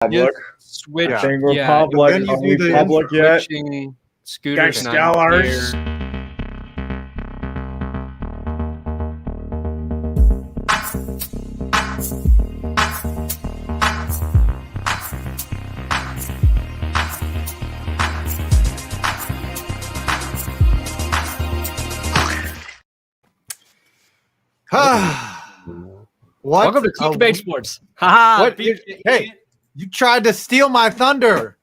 Public. Switch. I think we're Yeah. public. Then you Are do we the public yet? Switching Scooter's Guys, not scholars. here. What? Welcome to Clickbait Sports. Haha. What? Hey, you tried to steal my thunder.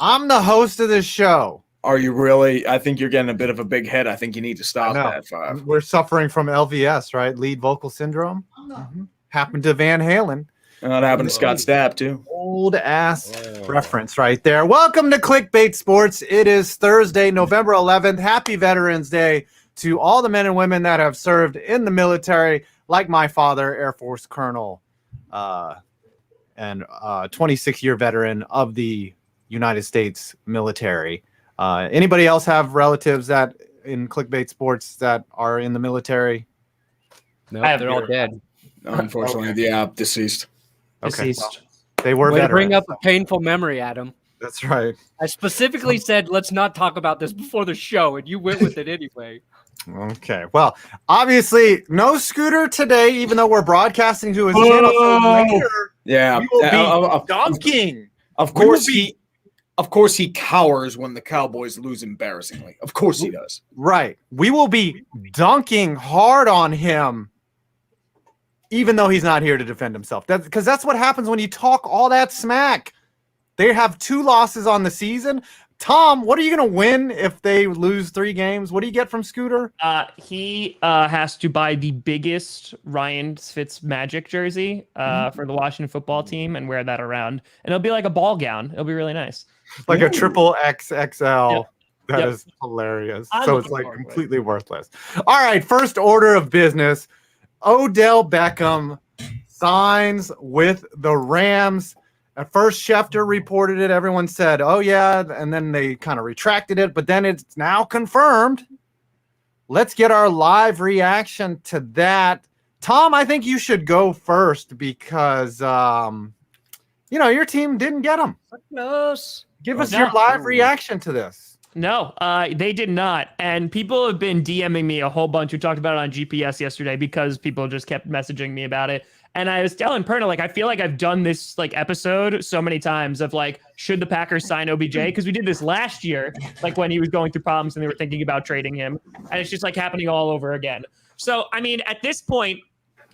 I'm the host of this show. Are you really? I think you're getting a bit of a big head. I think you need to stop that. Five. We're suffering from LVS, right? Lead vocal syndrome. Happened to Van Halen. And that happened to Scott Stapp too. Old ass reference right there. Welcome to Clickbait Sports. It is Thursday, November 11th. Happy Veterans Day to all the men and women that have served in the military, like my father, Air Force Colonel, and 26-year veteran of the United States military. Anybody else have relatives that in Clickbait Sports that are in the military? No, they're all dead. Unfortunately, yeah, deceased. Okay. Deceased. They were Way to veterans. bring up a painful memory, Adam. That's right. I specifically said let's not talk about this before the show, and you went with it anyway. Okay. Well, obviously, no Scooter today, even though we're broadcasting to his channel. So later, Yeah, we will be donking. Of course he cowers when the Cowboys lose embarrassingly. Of course he does. Right. We will be dunking hard on him, even though he's not here to defend himself. Because that's what happens when you talk all that smack. They have 2 losses on the season. Tom, what are you going to win if they lose 3 games? What do you get from Scooter? He has to buy the biggest Ryan Fitzmagic jersey for the Washington football team and wear that around. And it'll be like a ball gown. It'll be really nice. Like a triple XXL. Yep. That is hilarious. I'm So it's looking like forward to it. completely worthless. All right, first order of business. Odell Beckham signs with the Rams. At first, Schefter reported it. Everyone said, oh, yeah. And then they kind of retracted it. But then it's now confirmed. Let's get our live reaction to that. Tom, I think you should go first because, your team didn't get him. Close. Give us your live reaction to this. No, they did not. And people have been DMing me a whole bunch. We talked about it on GPS yesterday because people just kept messaging me about it. And I was telling Perna, I feel like I've done this episode so many times of should the Packers sign OBJ? Because we did this last year, when he was going through problems and they were thinking about trading him. And it's just happening all over again. So, I mean, at this point,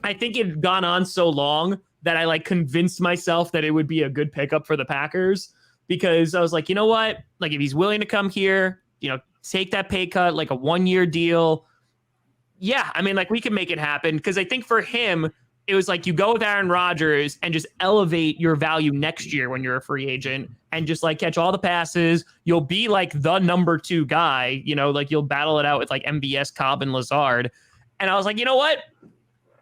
I think it had gone on so long that I convinced myself that it would be a good pickup for the Packers. Because I was like, you know what? If he's willing to come here, take that pay cut, a 1-year deal. Yeah, I mean, we can make it happen. Because I think for him, it was you go with Aaron Rodgers and just elevate your value next year when you're a free agent and just catch all the passes. You'll be the number 2 guy, you'll battle it out with MVS, Cobb, and Lazard. And I was like, you know what?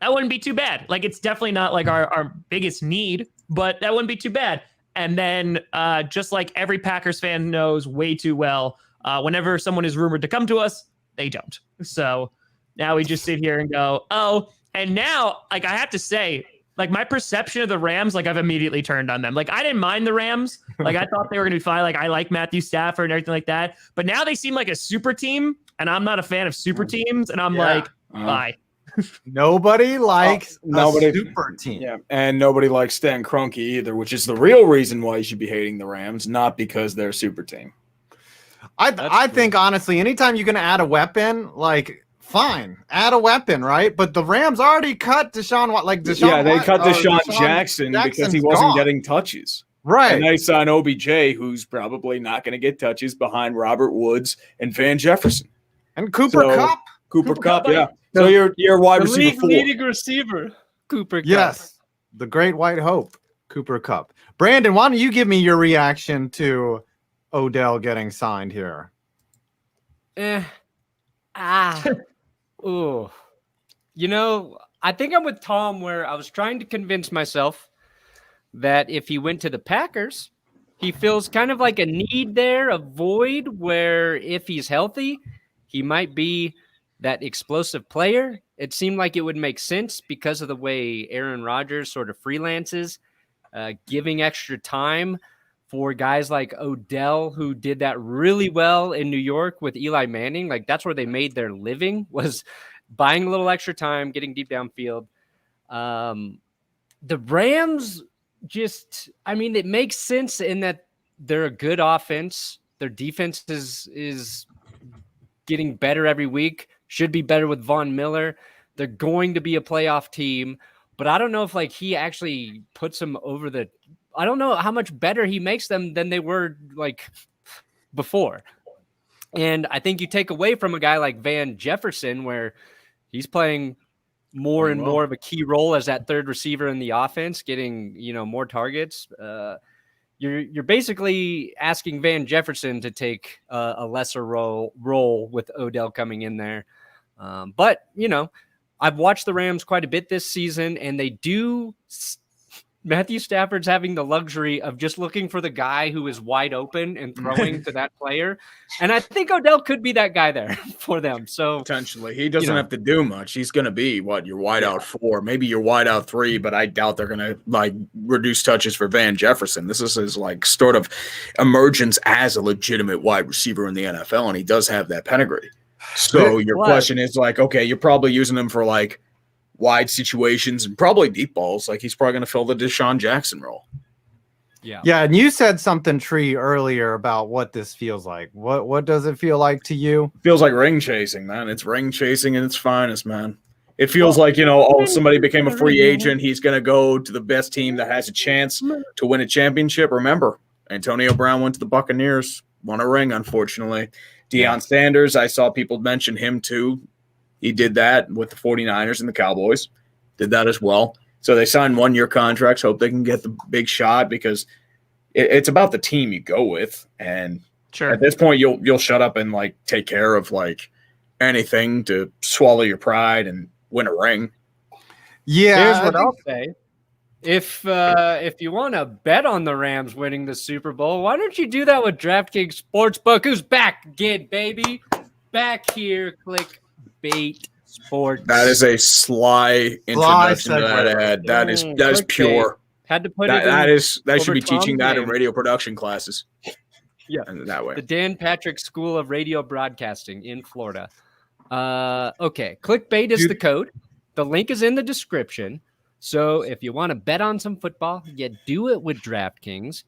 That wouldn't be too bad. It's definitely not our biggest need, but that wouldn't be too bad. And then just every Packers fan knows way too well, whenever someone is rumored to come to us, they don't. So now we just sit here and go, oh, and now, I have to say, my perception of the Rams, I've immediately turned on them. I didn't mind the Rams. I thought they were going to be fine. I like Matthew Stafford and everything like that. But now they seem like a super team, and I'm not a fan of super teams. And I'm bye. Nobody likes a super team. Yeah, and nobody likes Stan Kroenke either, which is the real reason why you should be hating the Rams, not because they're a super team. I think, honestly, anytime you can add a weapon, fine, add a weapon, right? But the Rams already cut Deshaun. They cut Deshaun Jackson because he wasn't getting touches. Right. And they signed OBJ, who's probably not going to get touches behind Robert Woods and Van Jefferson. And Cooper Kupp. Cooper Kupp, yeah. So you're wide receiver 4. Leading receiver, Cooper Kupp. Yes, the great white hope, Cooper Kupp. Brandon, why don't you give me your reaction to Odell getting signed here? Ooh. I think I'm with Tom where I was trying to convince myself that if he went to the Packers, he feels kind of like a need there, a void where if he's healthy, he might be that explosive player. It seemed like it would make sense because of the way Aaron Rodgers sort of freelances. giving extra time for guys like Odell, who did that really well in New York with Eli Manning. Like, that's where they made their living, was buying a little extra time, getting deep downfield. The Rams it makes sense in that they're a good offense. Their defense is getting better every week, should be better with Von Miller. They're going to be a playoff team, but I don't know if he actually puts them over the, I don't know how much better he makes them than they were before. And I think you take away from a guy like Van Jefferson, where he's playing more and more of a key role as that third receiver in the offense, getting, more targets. You're basically asking Van Jefferson to take a lesser role with Odell coming in there. But I've watched the Rams quite a bit this season, and they do. Matthew Stafford's having the luxury of just looking for the guy who is wide open and throwing to that player. And I think Odell could be that guy there for them. So potentially he doesn't have to do much. He's going to be your wide out 4, maybe your wide out 3, but I doubt they're going to reduce touches for Van Jefferson. This is his sort of emergence as a legitimate wide receiver in the NFL. And he does have that pedigree. So your question is okay, you're probably using him for wide situations and probably deep balls. He's probably going to fill the Deshaun Jackson role. Yeah. And you said something, Tree, earlier about what this feels like. What does it feel like to you? It feels like ring chasing, man. It's ring chasing in its finest, man. It feels somebody became a free agent. He's going to go to the best team that has a chance to win a championship. Remember, Antonio Brown went to the Buccaneers, won a ring, unfortunately. Deion Sanders, I saw people mention him too. He did that with the 49ers and the Cowboys. Did that as well. So they signed 1-year contracts. Hope they can get the big shot, because it's about the team you go with. And at this point, you'll shut up and take care of anything to swallow your pride and win a ring. Yeah. Here's what I'll say. If you want to bet on the Rams winning the Super Bowl, why don't you do that with DraftKings Sportsbook, who's back again, baby? Back here, Clickbait Sports. That is a sly introduction to that ad. That is pure. Had to put that should be teaching that in radio production classes. Yeah, that way. The Dan Patrick School of Radio Broadcasting in Florida. Okay, Clickbait is the code. The link is in the description. So if you want to bet on some football, you do it with DraftKings.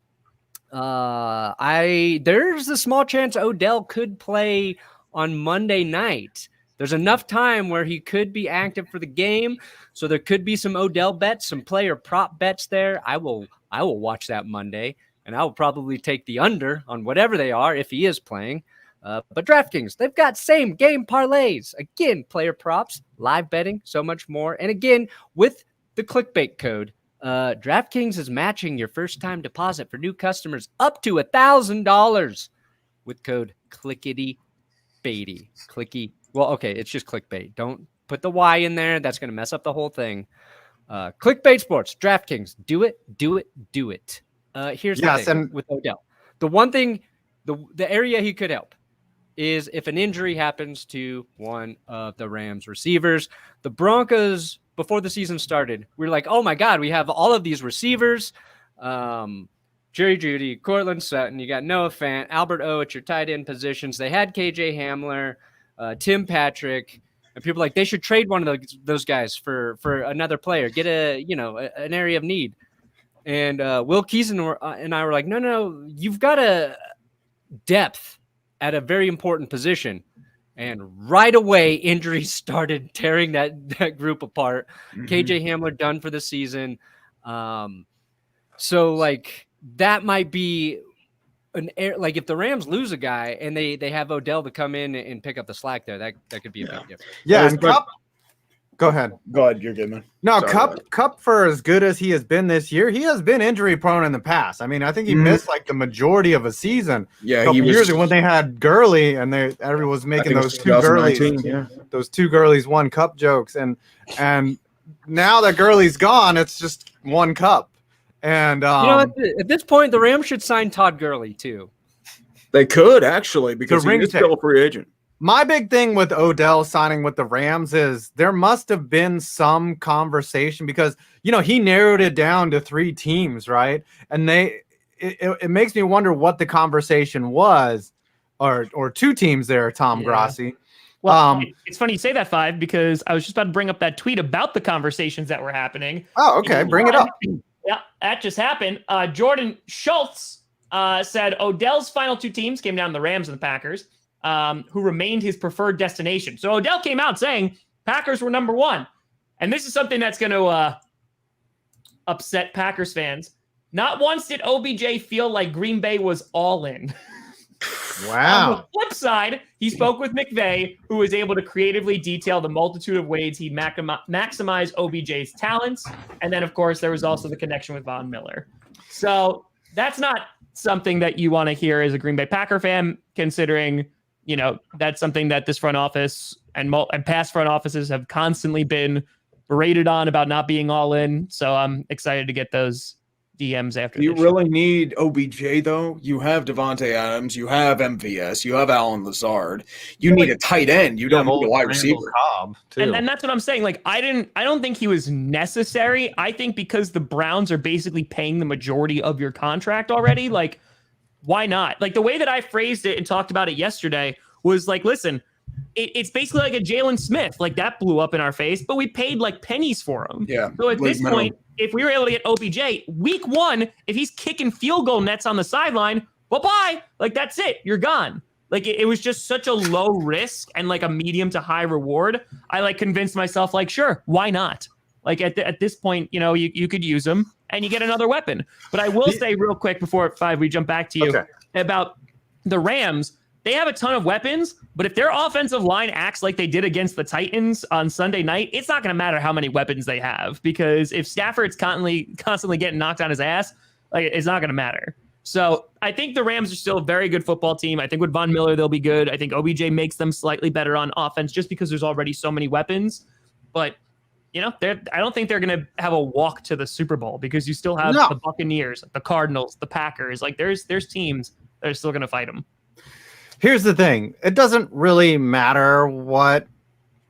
There's a small chance Odell could play on Monday night. There's enough time where he could be active for the game, so there could be some Odell bets, some player prop bets there. I will watch that Monday, and I will probably take the under on whatever they are if he is playing. But DraftKings, they've got same game parlays. Again, player props, live betting, so much more. And again, with the Clickbait code, DraftKings is matching your first-time deposit for new customers up to $1,000 with code ClickityBaity. Well, okay, it's just Clickbait. Don't put the Y in there. That's going to mess up the whole thing. Clickbait Sports, DraftKings, do it. Here's the thing with Odell. The one thing, the area he could help is if an injury happens to one of the Rams receivers. The Broncos, before the season started, we were like, oh my God, we have all of these receivers. Jerry Jeudy, Cortland Sutton, you got Noah Fant, Albert O at your tight end positions. They had KJ Hamler, Tim Patrick, and people they should trade one of those guys for another player, get an area of need. And Will Keeson and I were like, no, you've got a depth at a very important position. And right away, injuries started tearing that group apart. Mm-hmm. KJ Hamler done for the season. So that might be if the Rams lose a guy and they have Odell to come in and pick up the slack there, that could be a big difference. Yeah, and Cup. Go ahead. You're good, man. No, Cup for as good as he has been this year, he has been injury prone in the past. I mean, I think he missed the majority of a season. Yeah, a couple years ago when they had Gurley and everyone was making those two Gurleys, one Cup jokes, and now that Gurley's gone, it's just one Cup. And at this point, the Rams should sign Todd Gurley too. They could actually, because he's still a free agent. My big thing with Odell signing with the Rams is there must have been some conversation because, he narrowed it down to 3 teams, right? And it makes me wonder what the conversation was, or 2 teams there, Tom Grassi. Well, it's funny you say that, Five, because I was just about to bring up that tweet about the conversations that were happening. Oh, okay. Bring it up. Yeah, that just happened. Jordan Schultz said Odell's final 2 teams came down to the Rams and the Packers, who remained his preferred destination. So Odell came out saying Packers were number 1. And this is something that's going to upset Packers fans. Not once did OBJ feel like Green Bay was all in. Wow. On the flip side, he spoke with McVay, who was able to creatively detail the multitude of ways he maximize OBJ's talents. And then, of course, there was also the connection with Von Miller. So that's not something that you want to hear as a Green Bay Packer fan, considering, that's something that this front office and past front offices have constantly been berated on about not being all in. So I'm excited to get those DMs after Do you this really need OBJ, though? You have Devontae Adams, you have MVS, you have Alan Lazard. You need a tight end. You don't need a wide receiver. Cobb, too. And that's what I'm saying. Like, I don't think he was necessary. I think because the Browns are basically paying the majority of your contract already, like, why not? Like, the way that I phrased it and talked about it yesterday was like, listen, it's basically like a Jalen Smith. Like, that blew up in our face, but we paid like pennies for him. Yeah. So at this point, if we were able to get OBJ week 1, if he's kicking field goal nets on the sideline, bye-bye. Like, that's it. You're gone. Like, it was just such a low risk and like a medium to high reward. I like convinced myself, like, sure, why not? Like at this point, you could use him and you get another weapon. But I will say real quick before 5, we jump back to you about the Rams. They have a ton of weapons, but if their offensive line acts like they did against the Titans on Sunday night, it's not going to matter how many weapons they have, because if Stafford's constantly getting knocked on his ass, like, it's not going to matter. So I think the Rams are still a very good football team. I think with Von Miller, they'll be good. I think OBJ makes them slightly better on offense just because there's already so many weapons. But, I don't think they're going to have a walk to the Super Bowl, because you still have the Buccaneers, the Cardinals, the Packers. Like, there's teams that are still going to fight them. Here's the thing. It doesn't really matter what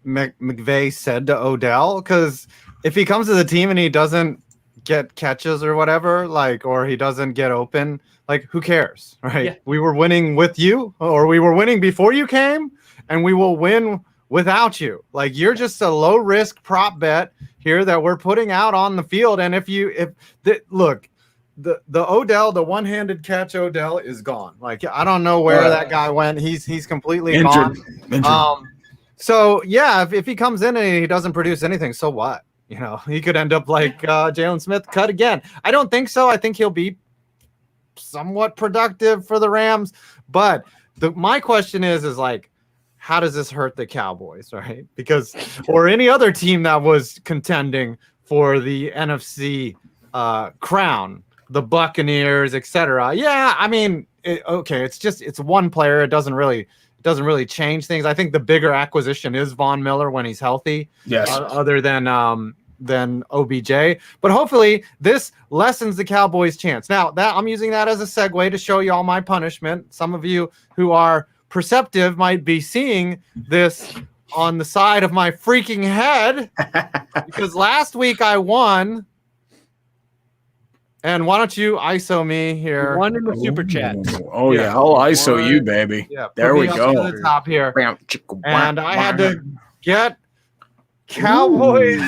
McVay said to Odell, because if he comes to the team and he doesn't get catches or whatever, like, or he doesn't get open, like, who cares, right? Yeah. We were winning with you, or we were winning before you came, and we will win without you. Like, you're just a low risk prop bet here that we're putting out on the field. And look, the Odell, the one-handed catch Odell is gone. Like, I don't know where that guy went. He's completely injured. So yeah, if he comes in and he doesn't produce anything, so what? He could end up like Jalen Smith, cut again. I don't think so. I think he'll be somewhat productive for the Rams. But my question is like, how does this hurt the Cowboys, right? Because, or any other team that was contending for the NFC crown, the Buccaneers, etc. Yeah, I mean, it's one player. It doesn't really change things. I think the bigger acquisition is Von Miller when he's healthy. Yes. Other than OBJ, but hopefully this lessens the Cowboys' chance. Now that I'm using that as a segue to show you all my punishment. Some of you who are perceptive might be seeing this on the side of my freaking head, because last week I won. And why don't you ISO me here? One in the super chat. Oh yeah, I'll ISO you, baby. Yeah, there we go. To the top here. And I had to get Cowboys.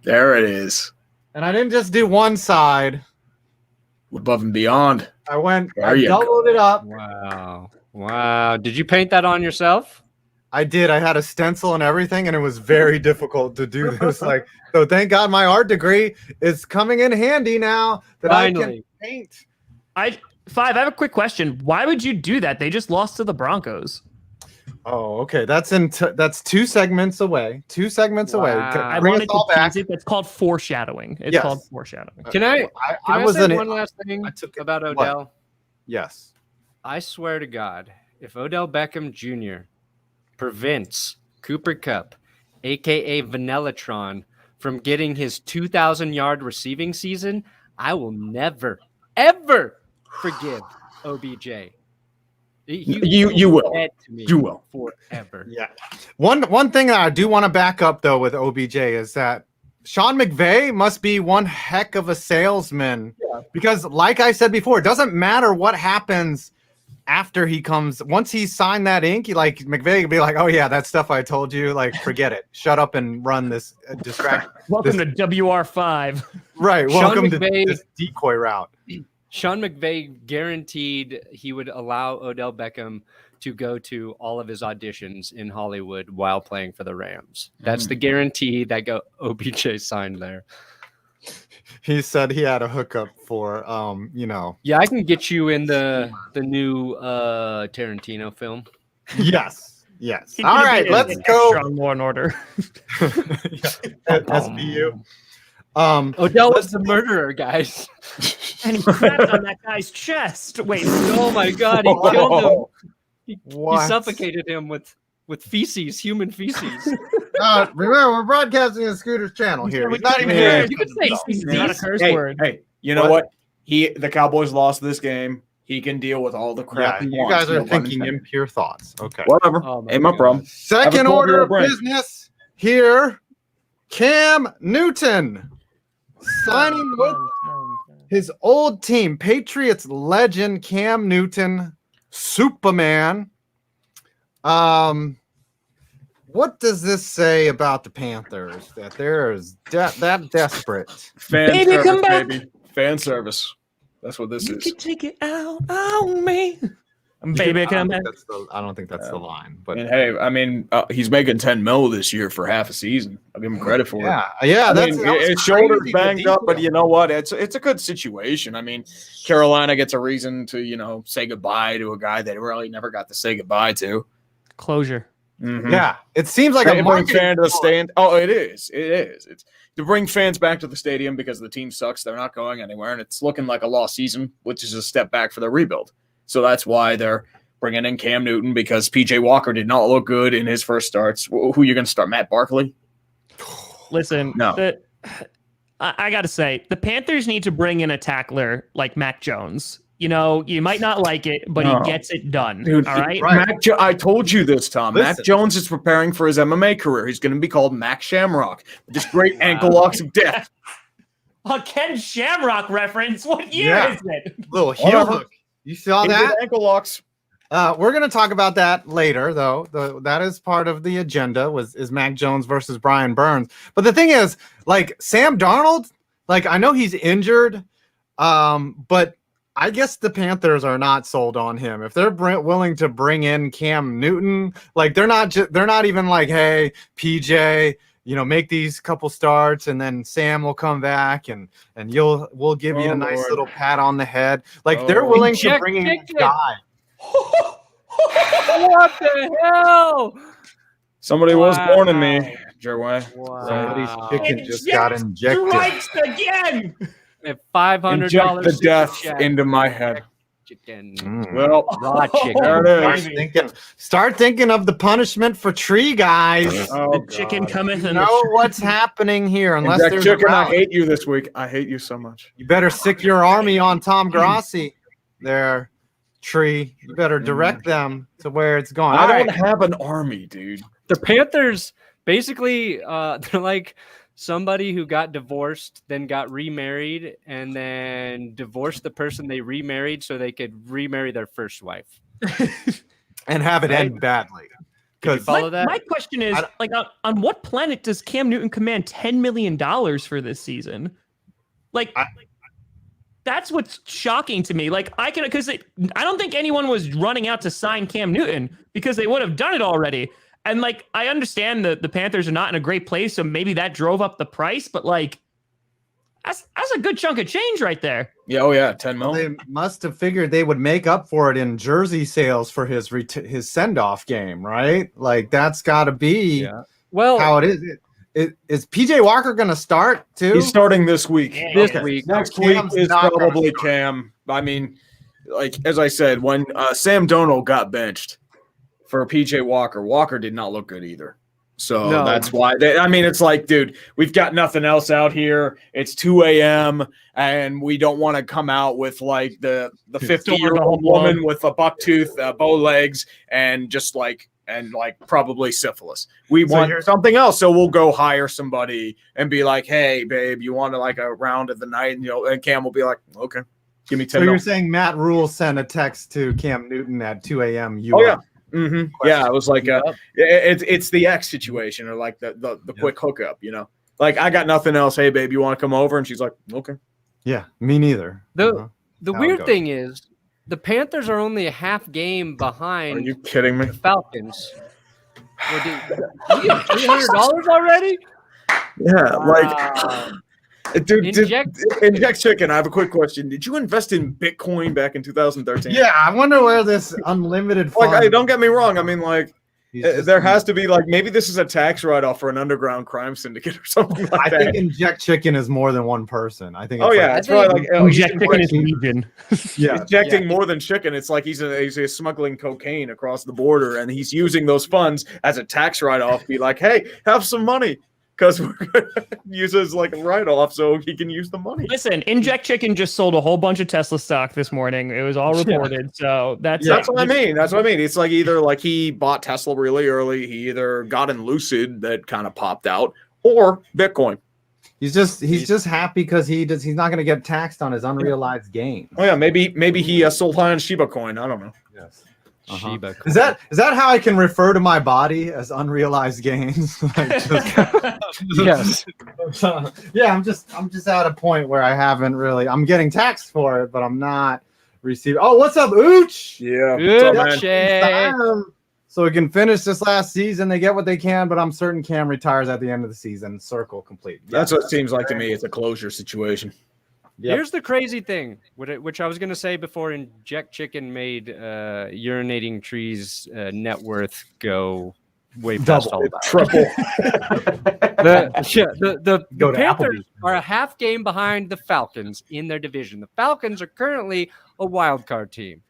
There it is. And I didn't just do one side. Above and beyond. I doubled it up. Wow. Did you paint that on yourself? I did. I had a stencil and everything, and it was very difficult to do this. So thank God my art degree is coming in handy now that Finally. I can paint. I have a quick question. Why would you do that? They just lost to the Broncos. Oh, okay. That's 2 segments away. 2 segments away. I Bring wanted us all to back. tease it. That's called foreshadowing. It's called foreshadowing. Can I say one last thing about Odell? What? Yes. I swear to God, if Odell Beckham Jr. prevents Cooper Kupp, a.k.a. Vanellatron, from getting his 2,000-yard receiving season, I will never, ever forgive OBJ. You will. Dead to me You will. forever. Yeah. One thing that I do want to back up though with OBJ is that Sean McVay must be one heck of a salesman because, like I said before, it doesn't matter what happens after he comes. Once he signed that ink, McVay could be like, "Oh yeah, that stuff I told you, like forget it, shut up and run this distract." Welcome to WR5. Right. Welcome to McVay- this decoy route. Sean McVay guaranteed he would allow Odell Beckham to go to all of his auditions in Hollywood while playing for the Rams. That's the guarantee that OBJ signed there. He said he had a hookup for, Yeah, I can get you in the new Tarantino film. Yes. Yes. He's All gonna right, be let's in go. Extra Law and Order. SBU. Odell was the murderer, guys. And he clapped on that guy's chest. Wait, Oh my God, he killed him. He What? suffocated him with feces, human feces. Remember, we're broadcasting on Scooter's channel here. He's not even Yeah. here. You could say it's not a curse Hey, word. hey, you know What? what? The Cowboys lost this game. He can deal with all the crap. Yeah, he you wants, guys are no pun thinking intended. impure thoughts. Okay. Whatever. Oh my Ain't my God. problem. Second Have a order of 12-year-old brain. business here. Cam Newton signing with his old team, Patriots legend Cam Newton, Superman. What does this say about the Panthers? That they're that desperate. Fan Baby, service, come back. baby. Fan service. That's what this is. take it out on me. Baby, come back. I don't think that's the line. But And hey, I mean, he's making 10 mil this year for half a season. I'll give him credit for it. yeah. I That's mean, that was his shoulder's crazy, the banged up, but detail. you know what? It's a good situation. I mean, Carolina gets a reason to say goodbye to a guy they really never got to say goodbye to. Closure. Mhm. Yeah, it seems like To a bring marketing fan to the ploy. stand. Oh, it is. It is. It's to bring fans back to the stadium because the team sucks. They're not going anywhere, and it's looking like a lost season, which is a step back for the rebuild. So that's why they're bringing in Cam Newton because PJ Walker did not look good in his first starts. Who are you going to start? Matt Barkley? Listen, No. I got to say, the Panthers need to bring in a tackler like Mac Jones. You know, you might not like it, but No. he gets it done. Dude, all right? Right. I told you this, Tom. Mac Listen. Jones is preparing for his MMA career. He's going to be called Mac Shamrock. Just great ankle locks of death. A Ken Shamrock reference. What year Yeah. is it? Little heel Whatever. hook. You saw He did that? ankle locks. We're going to talk about that later, though. That is part of the agenda. Is Mac Jones versus Brian Burns? But the thing is, like Sam Darnold, like I know he's injured, but I guess the Panthers are not sold on him. If they're willing to bring in Cam Newton, like they're not even like, hey, PJ, make these couple starts and then Sam will come back and we'll give you Oh, a nice Lord. little pat on the head. Like they're Oh. willing to Inject bring in a chicken. guy. What the hell? Somebody was born in Wow. me, Jerway. Somebody's Wow. chicken just got injected. Strikes again. At $500 Inject the super death chat. into my head. Chicken. Well, Raw chicken. there it is. Start thinking of the punishment for tree guys. Oh, The chicken God. cometh You in know what's happening here. Unless Inject there's chicken, a I route. hate you this week. I hate you so much. You better sick your army on Tom Grassi there, tree. You better direct them to where it's going. I All don't right. have an army, dude. The Panthers basically they're like somebody who got divorced, then got remarried, and then divorced the person they remarried so they could remarry their first wife. And have it Right. end badly. Did you Because follow that? My question is, I don't- like, on what planet does Cam Newton command $10 million for this season? Like, that's what's shocking to me. Like, I don't think anyone was running out to sign Cam Newton because they would have done it already. And like, I understand the Panthers are not in a great place, so maybe that drove up the price. But like, that's a good chunk of change right there. Yeah, oh yeah, 10 mil. they must have figured they would make up for it in jersey sales for his send-off game, right? Like that's got to be Well, how it is. Is PJ Walker going to start too? He's starting this week. this Okay. week. Next Cam's week is not gonna probably start. Cam. I mean, like as I said, when Sam Darnold got benched for PJ Walker, Walker did not look good either. So No. that's why. It's like, dude, we've got nothing else out here. It's 2 a.m. and we don't want to come out with like the 50-year-old woman with a bucktooth, bow legs, and just like probably syphilis. We want something else, so we'll go hire somebody and be like, "Hey, babe, you want to like a round of the night?" And Cam will be like, "Okay, give me 10." So you're saying Matt Rule sent a text to Cam Newton at 2 a.m. Oh yeah. Mm-hmm. Yeah, it was like it's the X situation or like the quick hookup, you know. Like I got nothing else. Hey, babe, you want to come over? And she's like, okay. Yeah, me neither. The weird thing is the Panthers are only a half game behind. Are you kidding me? The Falcons. You get $300 already? Yeah, dude, Inject Chicken. I have a quick question. Did you invest in Bitcoin back in 2013? Yeah, I wonder where this unlimited fund. Like, don't get me wrong. I mean, like, there has to be like maybe this is a tax write-off for an underground crime syndicate or something like that. I think Inject Chicken is more than one person. I think. It's probably like Inject Chicken is legion. Yeah, injecting more than chicken. It's like he's smuggling cocaine across the border, and he's using those funds as a tax write-off. Be like, hey, have some money. Because we're going to use it as like a write-off so he can use the money. Listen, Inject Chicken just sold a whole bunch of Tesla stock this morning. It was all reported. So that's what I mean. That's what I mean. It's like either like he bought Tesla really early, he either got in Lucid that kind of popped out, or Bitcoin. He's just happy because he's not going to get taxed on his unrealized gains. Oh yeah, maybe he sold high on Shiba Coin. I don't know. Yes. Shiba coin. Is that how I can refer to my body as unrealized gains? Yes. Yeah, I'm just at a point where I haven't really. I'm getting taxed for it, but I'm not receiving. Oh, what's up, Ooch? Yeah. So we can finish this last season. They get what they can, but I'm certain Cam retires at the end of the season. Circle complete. That's what it seems like to me. It's a closure situation. Yep. Here's the crazy thing, which I was going to say before Inject Chicken made urinating trees net worth go way past all that. Triple. The Panthers are a half game behind the Falcons in their division. The Falcons are currently a wild card team.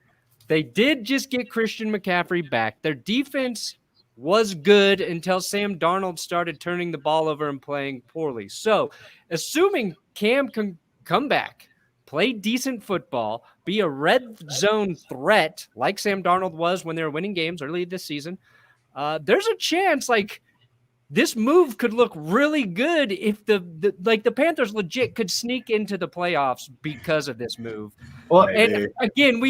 They did just get Christian McCaffrey back. Their defense was good until Sam Darnold started turning the ball over and playing poorly. So, assuming Cam can come back, play decent football, be a red zone threat like Sam Darnold was when they were winning games early this season, there's a chance like this move could look really good if the Panthers legit could sneak into the playoffs because of this move. Well, and again,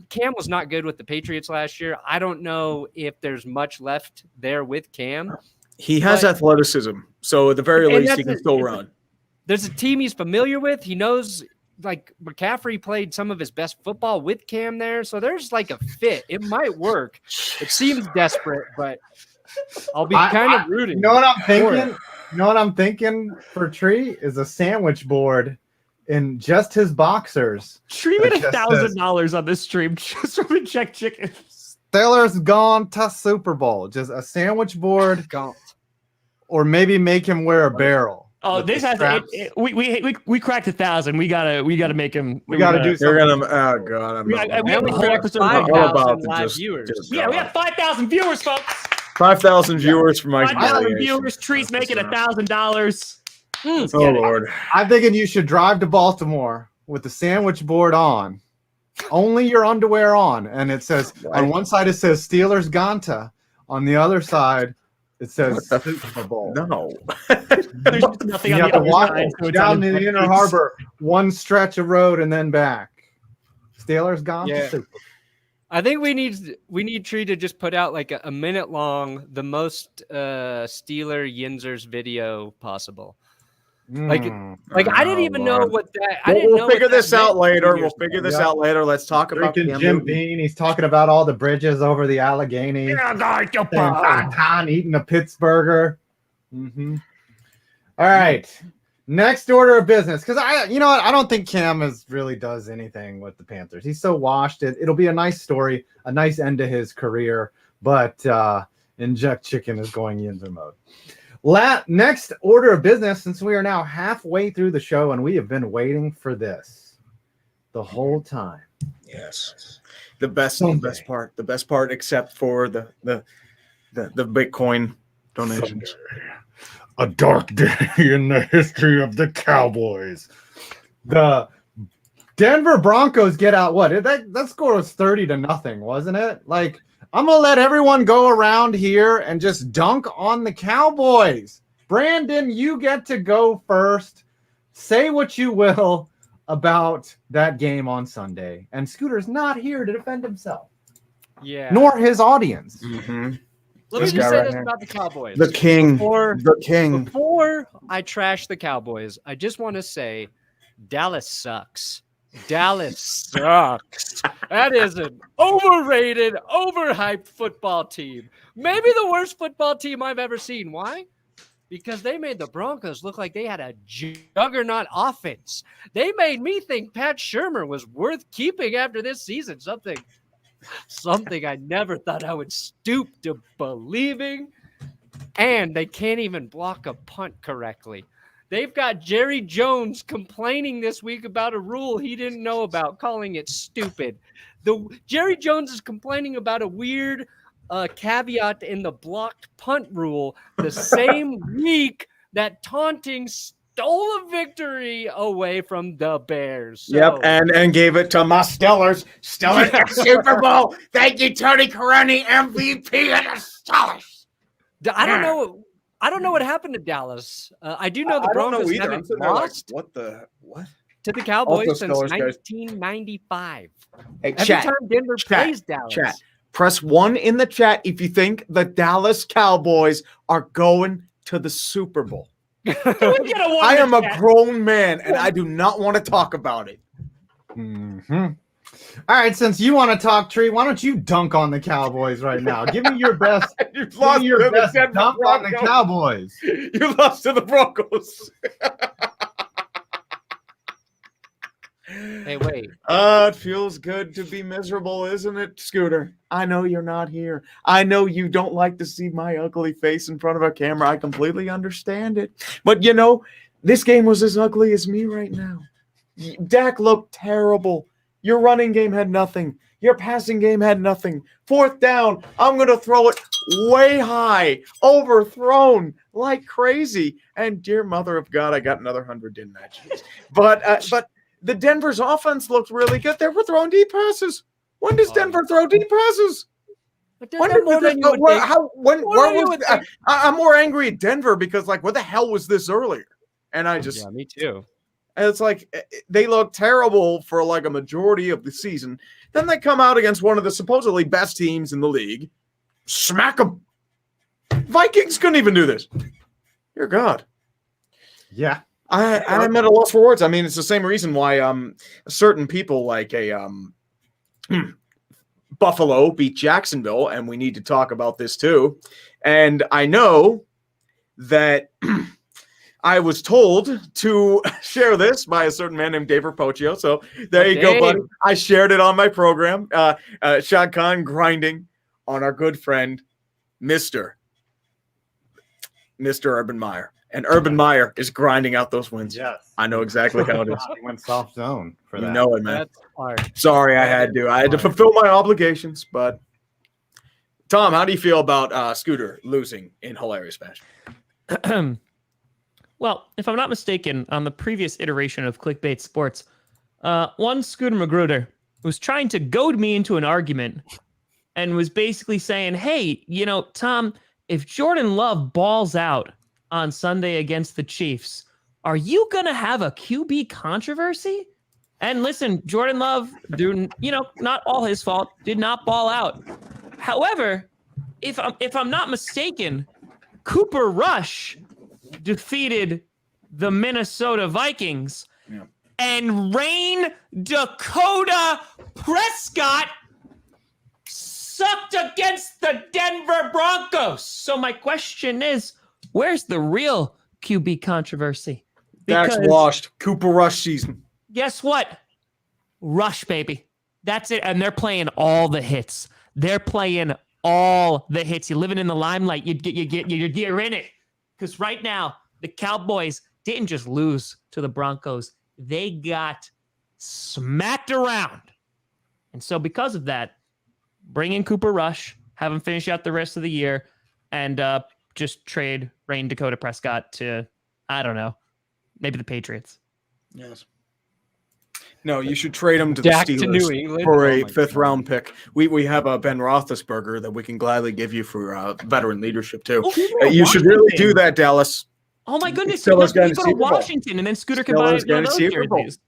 Cam was not good with the Patriots last year. I don't know if there's much left there with Cam. He has athleticism, so at the very least, he can still run. There's a team he's familiar with. He knows, like, McCaffrey played some of his best football with Cam there. So there's like a fit. It might work. It seems desperate, but I'll be kind of rooting. You know what I'm thinking? You know what I'm thinking for Tree is a sandwich board in just his boxers. Tree made $1,000 on this stream just from Inject Chicken. Steelers gone to Super Bowl. Just a sandwich board. Or maybe make him wear a barrel. Oh, this has we cracked 1,000. We gotta make him. We gotta do something. Oh god, we have a whole episode 5,000 live viewers. Yeah, we have 5,000 viewers, folks. 5,000 viewers for my 5,000 viewers. Tree's making $1,000. Oh Lord! I'm thinking you should drive to Baltimore with the sandwich board on, only your underwear on, and it says on one side it says Steelers Ganta, on the other side. It says Super Bowl. No. There's nothing you on have the to walk side, so down to the Inner Harbor, one stretch of road, and then back. Steelers gone. Yeah. I think we need Tree to just put out like a minute long, the most Steeler Yinzers video possible. Like I didn't even know what that. We'll figure this out later. We'll figure this out later. Let's talk about Jim Beam. He's talking about all the bridges over the Allegheny. Eating a Pittsburgher. Mm-hmm. All right. Next order of business, because you know what? I don't think Cam really does anything with the Panthers. He's so washed. It'll be a nice story, a nice end to his career. But Inject Chicken is going into mode. Next order of business, since we are now halfway through the show and we have been waiting for this the whole time. Yes, the best part, except for the Bitcoin donations. A dark day in the history of the Cowboys. The Denver Broncos get out. What? That score was 30-0, wasn't it? Like, I'm going to let everyone go around here and just dunk on the Cowboys. Brandon, you get to go first. Say what you will about that game on Sunday. And Scooter's not here to defend himself. Yeah. Nor his audience. Mm-hmm. Let me just say this about the Cowboys. The king. Before I trash the Cowboys, I just want to say Dallas sucks. Dallas sucks. That is an overrated, overhyped football team. Maybe the worst football team I've ever seen. Why? Because they made the Broncos look like they had a juggernaut offense. They made me think Pat Shurmur was worth keeping after this season. Something I never thought I would stoop to believing. And they can't even block a punt correctly. They've got Jerry Jones complaining this week about a rule he didn't know about, calling it stupid. Jerry Jones is complaining about a weird caveat in the blocked punt rule the same week that taunting stole a victory away from the Bears. So, yep, and gave it to my Steelers. Steelers get Super Bowl. Thank you, Tony Coroni, MVP of the Steelers. I don't know. I don't know what happened to Dallas. I do know the Broncos haven't lost what to the Cowboys Also since Steelers, guys. 1995. Hey, Every chat, time Denver plays Dallas. Chat. Press 1 in the chat if you think the Dallas Cowboys are going to the Super Bowl. I am a grown man, and I do not want to talk about it. Mm-hmm. All right, since you want to talk, Tree, why don't you dunk on the Cowboys right now? Give me your best. Give me your best dunk on the Cowboys. You lost to the Broncos. Hey, wait. It feels good to be miserable, isn't it, Scooter? I know you're not here. I know you don't like to see my ugly face in front of a camera. I completely understand it. But, you know, this game was as ugly as me right now. Dak looked terrible. Your running game had nothing. Your passing game had nothing. 4th down, I'm going to throw it way high, overthrown like crazy. And dear mother of God, I got another 100, didn't I? Jeez. But the Denver's offense looked really good. They were throwing deep passes. When does Denver throw deep passes? I'm more angry at Denver because, like, what the hell was this earlier? And I just... Yeah, me too. And it's like they look terrible for like a majority of the season. Then they come out against one of the supposedly best teams in the league. Smack them. Vikings couldn't even do this. Dear God. Yeah. I'm at a loss for words. I mean, it's the same reason why certain people like Buffalo beat Jacksonville, and we need to talk about this too. And I know that I was told to share this by a certain man named Dave Rapocchio. So there you go, buddy. I shared it on my program. Shad Khan grinding on our good friend, Mr. Urban Meyer. And Urban Meyer is grinding out those wins. Yes. I know exactly how it is. He went soft zone for that. You know it, man. That's hard. Sorry, I had to fulfill my obligations. But Tom, how do you feel about Scooter losing in hilarious fashion? Well, if I'm not mistaken, on the previous iteration of Clickbait Sports, one Scooter Magruder was trying to goad me into an argument and was basically saying, hey, you know, Tom, if Jordan Love balls out on Sunday against the Chiefs, are you going to have a QB controversy? And listen, Jordan Love, not all his fault, did not ball out. However, if I'm not mistaken, Cooper Rush defeated the Minnesota Vikings, and Rain Dakota Prescott sucked against the Denver Broncos. So my question is, where's the real QB controversy? Dak's washed. Cooper Rush season. Guess what? Rush, baby. That's it. And they're playing all the hits. They're playing all the hits. You're living in the limelight. You're in it. Because right now, the Cowboys didn't just lose to the Broncos. They got smacked around. And so because of that, bring in Cooper Rush, have him finish out the rest of the year, and just trade Rain Dakota Prescott to, I don't know, maybe the Patriots. Yes. No, you should trade him to the Dak to New Steelers England? for Oh a my 5th God. round pick. We have a Ben Roethlisberger that we can gladly give you for veteran leadership too. Oh, You should really do that, Dallas. Oh my goodness! Steelers Let's got go a to Super Bowl. Washington, and then Scooter can buy Steelers one got of a those Super Bowl. jerseys.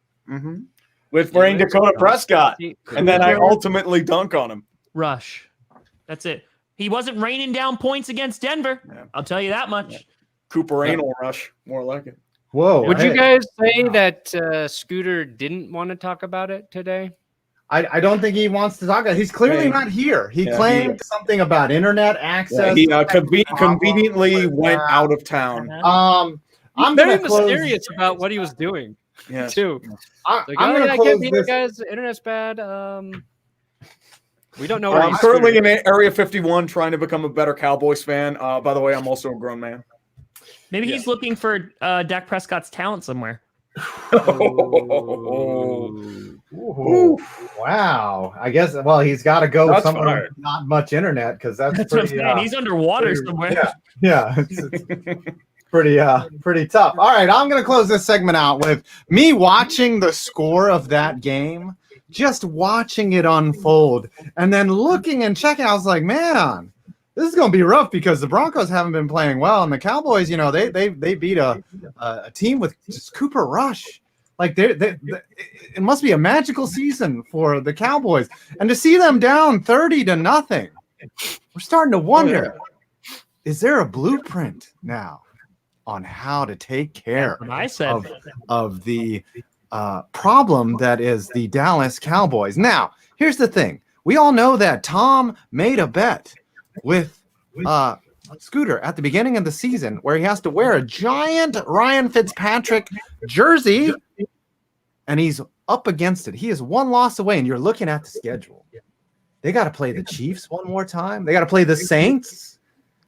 With Rain Dakota Prescott, and then I Cooper ultimately dunk on him. Rush. That's it. He wasn't raining down points against Denver. Yeah. I'll tell you that much. Cooper Anal Rush, more like it. Whoa. Would you hey, guys say that Scooter didn't want to talk about it today? I don't think he wants to talk about it. He's clearly Hey. not here. He Yeah, claimed something about internet access. He conveniently went out of town. I'm I'm going very to close. mysterious about what he was doing Yes. too. I'm Like, going to I close can't be here, this. guys. The internet's bad. We don't know where I'm he's currently Scooter. in Area 51 trying to become a better Cowboys fan. By the way, I'm also a grown man. Maybe he's looking for Dak Prescott's talent somewhere. Ooh, wow. I guess, well, he's got to go That's somewhere fine. with not much internet because that's That's what I'm pretty, saying. He's underwater pretty- somewhere. yeah, it's pretty tough. All right, I'm going to close this segment out with me watching the score of that game, just watching it unfold, and then looking and checking. I was like, man, this is going to be rough because the Broncos haven't been playing well, and the Cowboys, you know, they beat a team with just Cooper Rush. Like it must be a magical season for the Cowboys, and to see them down 30-0, we're starting to wonder: is there a blueprint now on how to take care What I said. of the problem that is the Dallas Cowboys? Now, here's the thing: we all know that Tom made a bet with Scooter at the beginning of the season where he has to wear a giant Ryan Fitzpatrick jersey, and he's up against it. He is one loss away, and you're looking at the schedule. They got to play the Chiefs one more time. They got to play the Saints.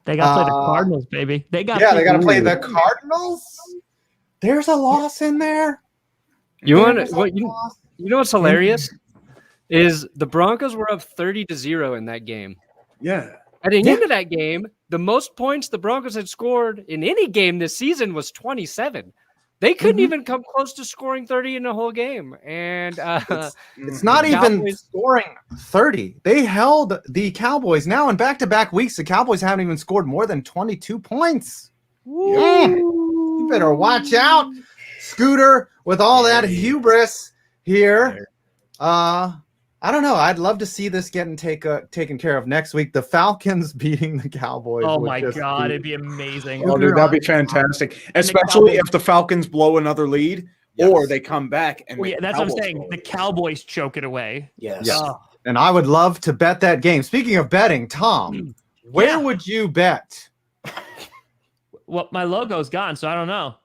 They got to play the Cardinals, baby. They got They got to play the Cardinals. There's a loss in there. You want There's a what you loss. know what's hilarious is the Broncos were up 30-0 in that game. Yeah. At the end of that game, the most points the Broncos had scored in any game this season was 27. They couldn't even come close to scoring 30 in the whole game. And It's not the even Cowboys- scoring 30. They held the Cowboys. Now in back-to-back weeks, the Cowboys haven't even scored more than 22 points. You better watch out, Scooter, with all that hubris here. I don't know. I'd love to see this getting taken care of next week. The Falcons beating the Cowboys. Oh would my just God, be- it'd be amazing. Oh, dude, that'd be fantastic. Especially if the Falcons blow another lead or they come back and Well, make yeah, the that's what I'm Cowboys saying. blow The it. Cowboys choke it away. Yes. Yes. Oh, And I would love to bet that game. Speaking of betting, Tom, where Yeah. would you bet? well, my logo's gone, so I don't know.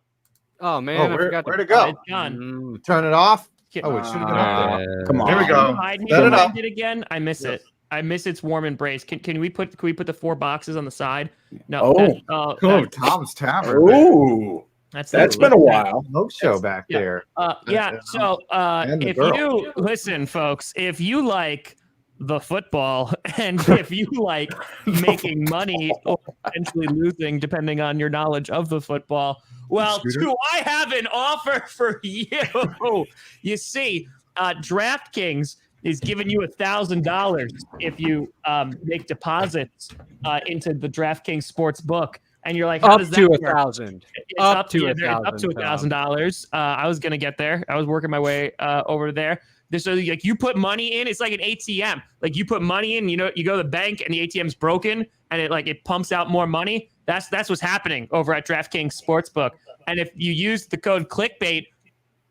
oh man, I where, forgot where to Oh, go? it's gone. Turn it off. Can- Oh, it should have been up there. Come on. There we go. Hide me Set it behind up. it again. I miss it. I miss its warm embrace. Can we put the 4 boxes on the side? No. Oh. Oh, that- Tom's Tavern. Ooh, that's been a while. Smoke show back Yeah. there. Yeah. So And the if girl. you listen, folks, if you like the football and if you like making money or potentially losing, depending on your knowledge of the football, well, Scooter? do I have an offer for you? You see, DraftKings is giving you $1,000 if you make deposits into the DraftKings Sportsbook. And you're like, how Up does to that work? 1,000. It's Up to yeah, it's up to $1,000. $1,000. I was gonna get there. I was working my way over there. So like you put money in, it's like an ATM. Like you put money in, you know, you go to the bank and the ATM's broken, and it pumps out more money. That's what's happening over at DraftKings Sportsbook. And if you use the code Clickbait,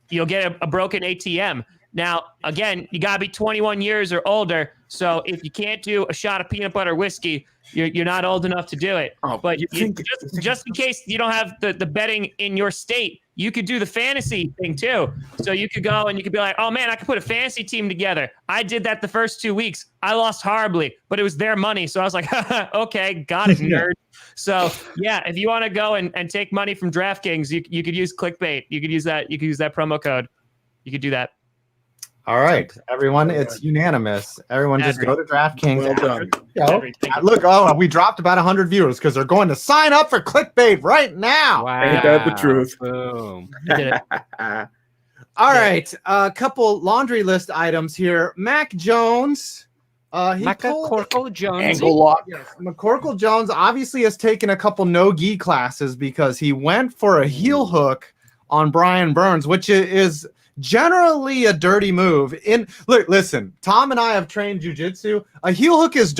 you'll get a broken ATM. Now, again, you gotta be 21 years or older. So if you can't do a shot of peanut butter whiskey, you're not old enough to do it. Oh, But you think- just in case you don't have the betting in your state, you could do the fantasy thing too. So you could go and you could be like, oh man, I could put a fantasy team together. I did that the first 2 weeks. I lost horribly, but it was their money. So I was like, okay, got it, nerd. So yeah, if you want to go and take money from DraftKings, you could use Clickbait. You could use that promo code. You could do that. All right, everyone, it's unanimous. Everyone just go to DraftKings. Well done. Look, we dropped about 100 viewers because they're going to sign up for Clickbait right now. Wow. Ain't that the truth? Boom. I did it. All right, a couple laundry list items here. Mac Jones. McCorkle Jones. Ankle lock. Yes, McCorkle Jones obviously has taken a couple no-gi classes because he went for a heel hook on Brian Burns, which is generally a dirty move. Listen, Tom and I have trained jiu-jitsu. A heel hook is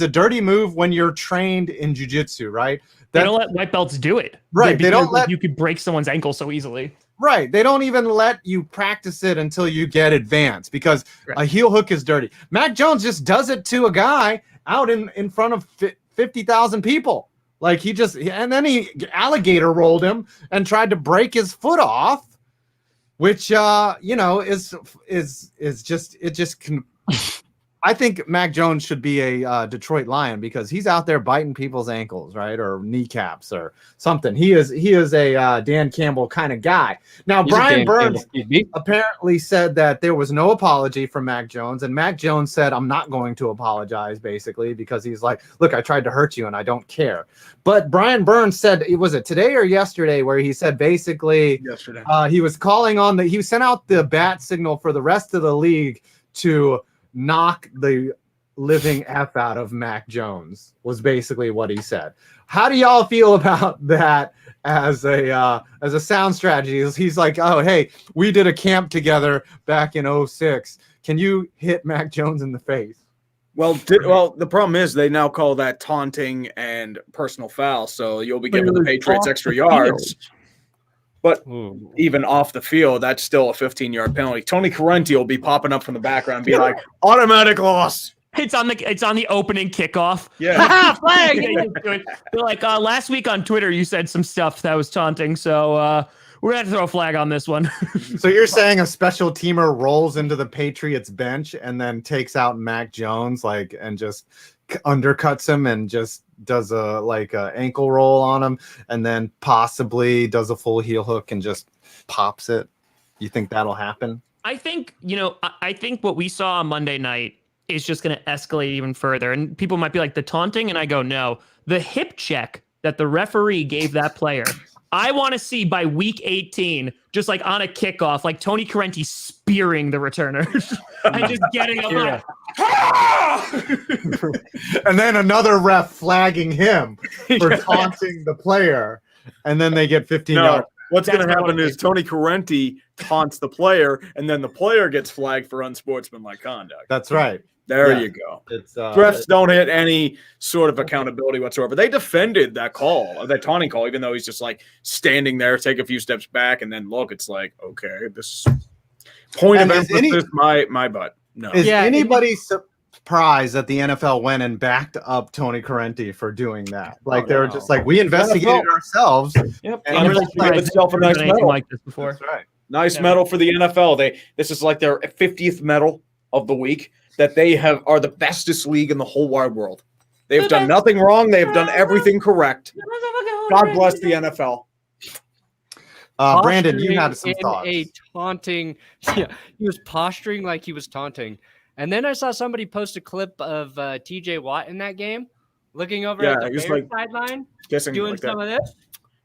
a dirty move when you're trained in jiu-jitsu, right? They don't let white belts do it. Right. They don't let you could break someone's ankle so easily. Right. They don't even let you practice it until you get advanced because a heel hook is dirty. Mac Jones just does it to a guy out in front of 50,000 people. Like and then he alligator rolled him and tried to break his foot off, which is just I think Mac Jones should be a Detroit Lion because he's out there biting people's ankles, right, or kneecaps or something. He is a Dan Campbell kind of guy. Now, Brian Burns apparently said that there was no apology from Mac Jones, and Mac Jones said, "I'm not going to apologize," basically, because he's like, "Look, I tried to hurt you, and I don't care." But Brian Burns said, was it today or yesterday, where he said basically, Yesterday, he was calling on he sent out the bat signal for the rest of the league to knock the living F out of Mac Jones, was basically what he said. How do y'all feel about that as a sound strategy? He's like, oh, hey, we did a camp together back in 2006. Can you hit Mac Jones in the face? well, the problem is they now call that taunting and personal foul, so you'll be giving the Patriots extra yards. But even off the field, that's still a 15-yard penalty. Tony Correnti will be popping up from the background and be like, automatic loss. It's on the opening kickoff. Yeah. Flag. They're like, last week on Twitter, you said some stuff that was taunting, so we're going to throw a flag on this one. So you're saying a special teamer rolls into the Patriots bench and then takes out Mac Jones, and just undercuts him and just does a ankle roll on him, and then possibly does a full heel hook and just pops it? You think that'll happen? I think what we saw on Monday night is just going to escalate even further. And people might be like, the taunting, and I go, no. The hip check that the referee gave that player, I want to see by week 18, just like on a kickoff, like Tony Correnti spearing the returners and just getting them like, and then another ref flagging him for taunting the player, and then they get 15 yards. What's going to happen is Tony Correnti taunts the player, and then the player gets flagged for unsportsmanlike conduct. That's right. There you go. Refs don't hit any sort of accountability whatsoever. They defended that taunting call, even though he's just like standing there, take a few steps back, and then look. It's like, okay, this point of emphasis, my butt. No. Is anybody surprised that the NFL went and backed up Tony Correnti for doing that? They were just like, we investigated ourselves. Yep. And I'm going to give itself a nice medal. Like this before. That's right. Nice medal for the NFL. This is like their 50th medal of the week. That they are the bestest league in the whole wide world. They have done nothing wrong. They have done everything correct. God bless the NFL. Brandon, you had some thoughts. A taunting. Yeah, he was posturing like he was taunting. And then I saw somebody post a clip of TJ Watt in that game, looking over at the Bears sideline, doing some of this.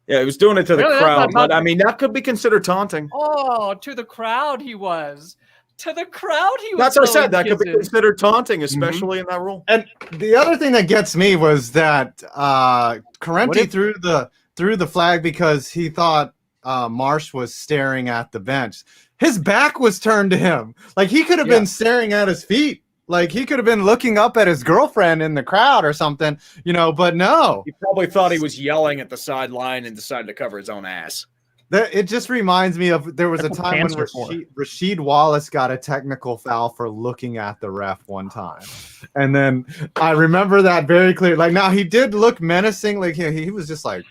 Yeah, he was doing it to the crowd. But, I mean, that could be considered taunting. Oh, to the crowd he was. To the crowd, he was. That's what I said. That could be considered taunting, especially in that rule. And the other thing that gets me was that Correnti threw the flag because he thought Marsh was staring at the bench. His back was turned to him. Like he could have been staring at his feet. Like he could have been looking up at his girlfriend in the crowd or something, but no. He probably thought he was yelling at the sideline and decided to cover his own ass. It just reminds me of there was a time when Rasheed Wallace got a technical foul for looking at the ref one time. And then I remember that very clearly. Like now he did look menacing. Like he was just like,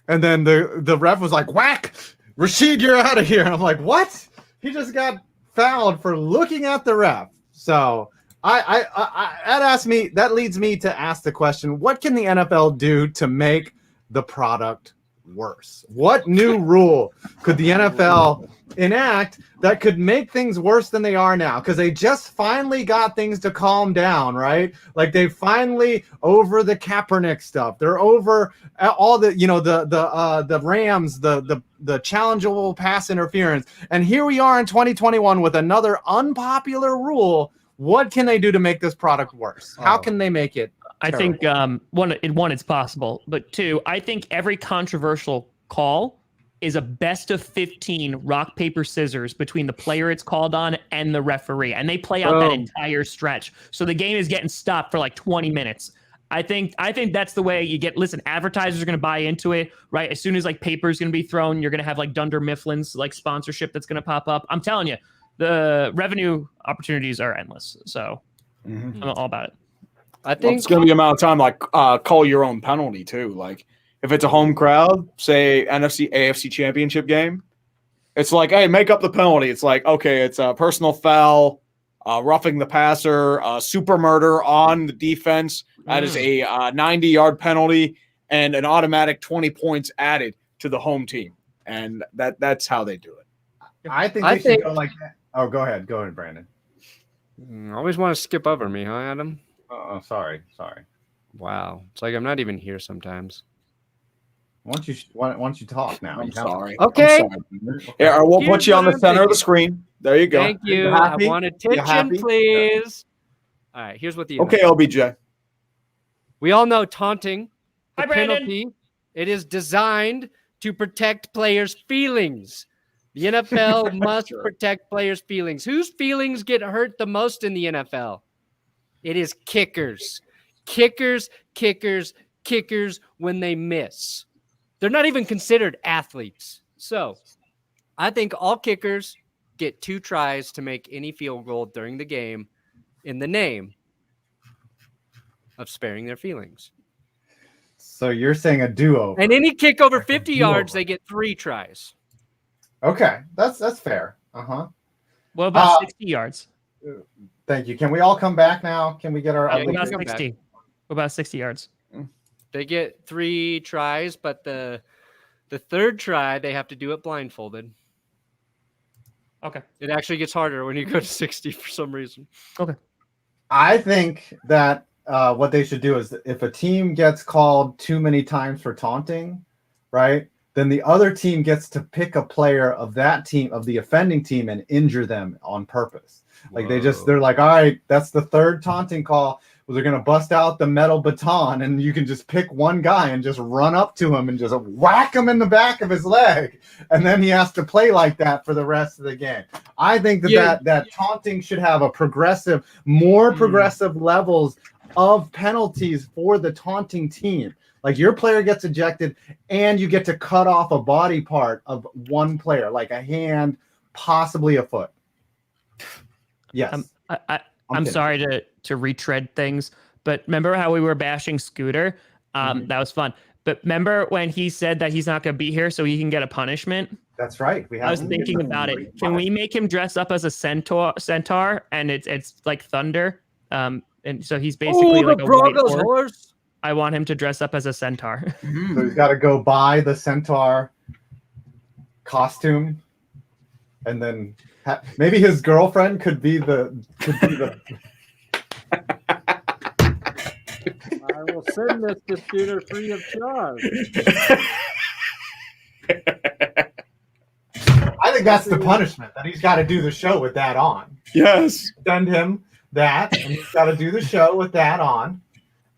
and then the ref was like, whack, Rasheed, you're out of here. And I'm like, what? He just got fouled for looking at the ref. So that leads me to ask the question, what can the NFL do to make the product worse? What new rule could the NFL enact that could make things worse than they are now? Because they just finally got things to calm down, right? Like they finally over the Kaepernick stuff. They're over all the, the Rams, the challengeable pass interference. And here we are in 2021 with another unpopular rule. What can they do to make this product worse? How can they make it I think one, it's possible, but two, I think every controversial call is a best of 15 rock, paper, scissors between the player it's called on and the referee. And they play out that entire stretch. So the game is getting stopped for like 20 minutes. I think that's the way you get, listen, advertisers are going to buy into it, right? As soon as like paper is going to be thrown, you're going to have like Dunder Mifflin's like sponsorship that's going to pop up. I'm telling you, the revenue opportunities are endless. So I'm all about it. I think it's going to be amount of time, like call your own penalty too. Like if it's a home crowd, say NFC, AFC championship game, it's like, hey, make up the penalty. It's like, okay, it's a personal foul, roughing the passer, super murder on the defense. That is a 90-yard penalty and an automatic 20 points added to the home team. And that's how they do it. I think they should go like that. Oh, go ahead, Brandon. Always want to skip over me, huh, Adam? Oh, sorry. Wow, it's like I'm not even here sometimes. Why don't you talk now? I'm sorry. Okay. Yeah, we'll put you on the center of the screen. There you go. Thank you. I want attention, please. All right, here's what the okay, LBJ. We all know taunting, the Hi, Brandon. penalty, it is designed to protect players' feelings. The NFL must protect players' feelings. Whose feelings get hurt the most in the NFL? It is kickers. Kickers when they miss. They're not even considered athletes. So I think all kickers get 2 tries to make any field goal during the game in the name of sparing their feelings. So you're saying a do-over. And any kick over 50 yards, they get 3 tries. Okay, that's fair. Uh-huh. What about 60 yards? Thank you. Can we all come back now? Can we get our... What about 60? What about 60 yards? They get 3 tries, but the third try, they have to do it blindfolded. Okay. It actually gets harder when you go to 60 for some reason. Okay. I think that what they should do is if a team gets called too many times for taunting, right, then the other team gets to pick a player of that team, of the offending team, and injure them on purpose. Like they're like, all right, that's the third taunting call. Well, they're going to bust out the metal baton and you can just pick one guy and just run up to him and just whack him in the back of his leg. And then he has to play like that for the rest of the game. I think that taunting should have a more progressive levels of penalties for the taunting team. Like your player gets ejected and you get to cut off a body part of one player, like a hand, possibly a foot. Yes. I'm sorry to retread things, but remember how we were bashing Scooter? That was fun. But remember when he said that he's not going to be here so he can get a punishment? That's right. I was thinking about it. Can we make him dress up as a centaur and it's like thunder? And so he's basically like a white horse. I want him to dress up as a centaur. So he's got to go buy the centaur costume, and then maybe his girlfriend could be the. I will send this to Scooter free of charge. I think that's the punishment, that he's got to do the show with that on. Yes. Send him that, and he's got to do the show with that on.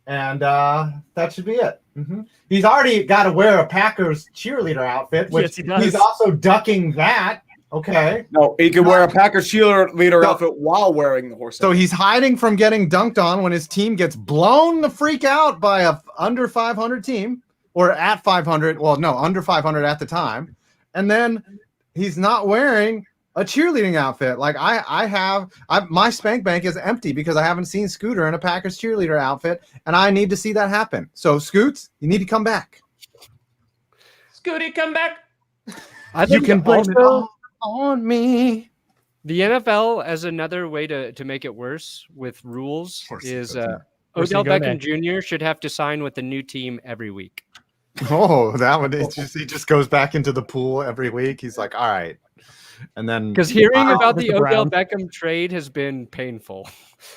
And that should be it. He's already got to wear a Packers cheerleader outfit, which yes, he does. He's also ducking that. Okay. No, he can wear a Packers cheerleader outfit while wearing the horse. So he's hiding from getting dunked on when his team gets blown the freak out by a under 500 team, or at 500. Well, no, under 500 at the time. And then he's not wearing a cheerleading outfit. Like my spank bank is empty because I haven't seen Scooter in a Packers cheerleader outfit, and I need to see that happen. So Scoots, you need to come back. Scooty, come back. I think you can blame it all on me. The NFL, as another way to make it worse with rules, is Odell Beckham Jr. should have to sign with a new team every week. Oh, that one. He just goes back into the pool every week. He's like, all right. And then Because hearing about the the Odell Browns. Beckham trade has been painful.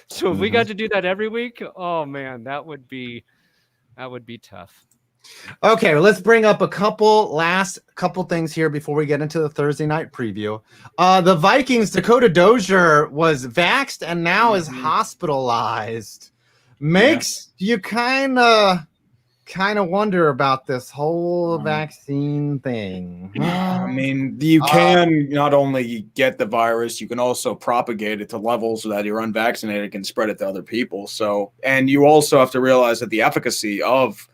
So if we got to do that every week, oh man, that would be tough. Okay, well, let's bring up last couple things here before we get into the Thursday night preview. The Vikings, Dakota Dozier was vaxxed and now is hospitalized. Makes you kind of wonder about this whole vaccine thing. I mean, you can not only get the virus, you can also propagate it to levels that you're unvaccinated can spread it to other people. So, and you also have to realize that the efficacy of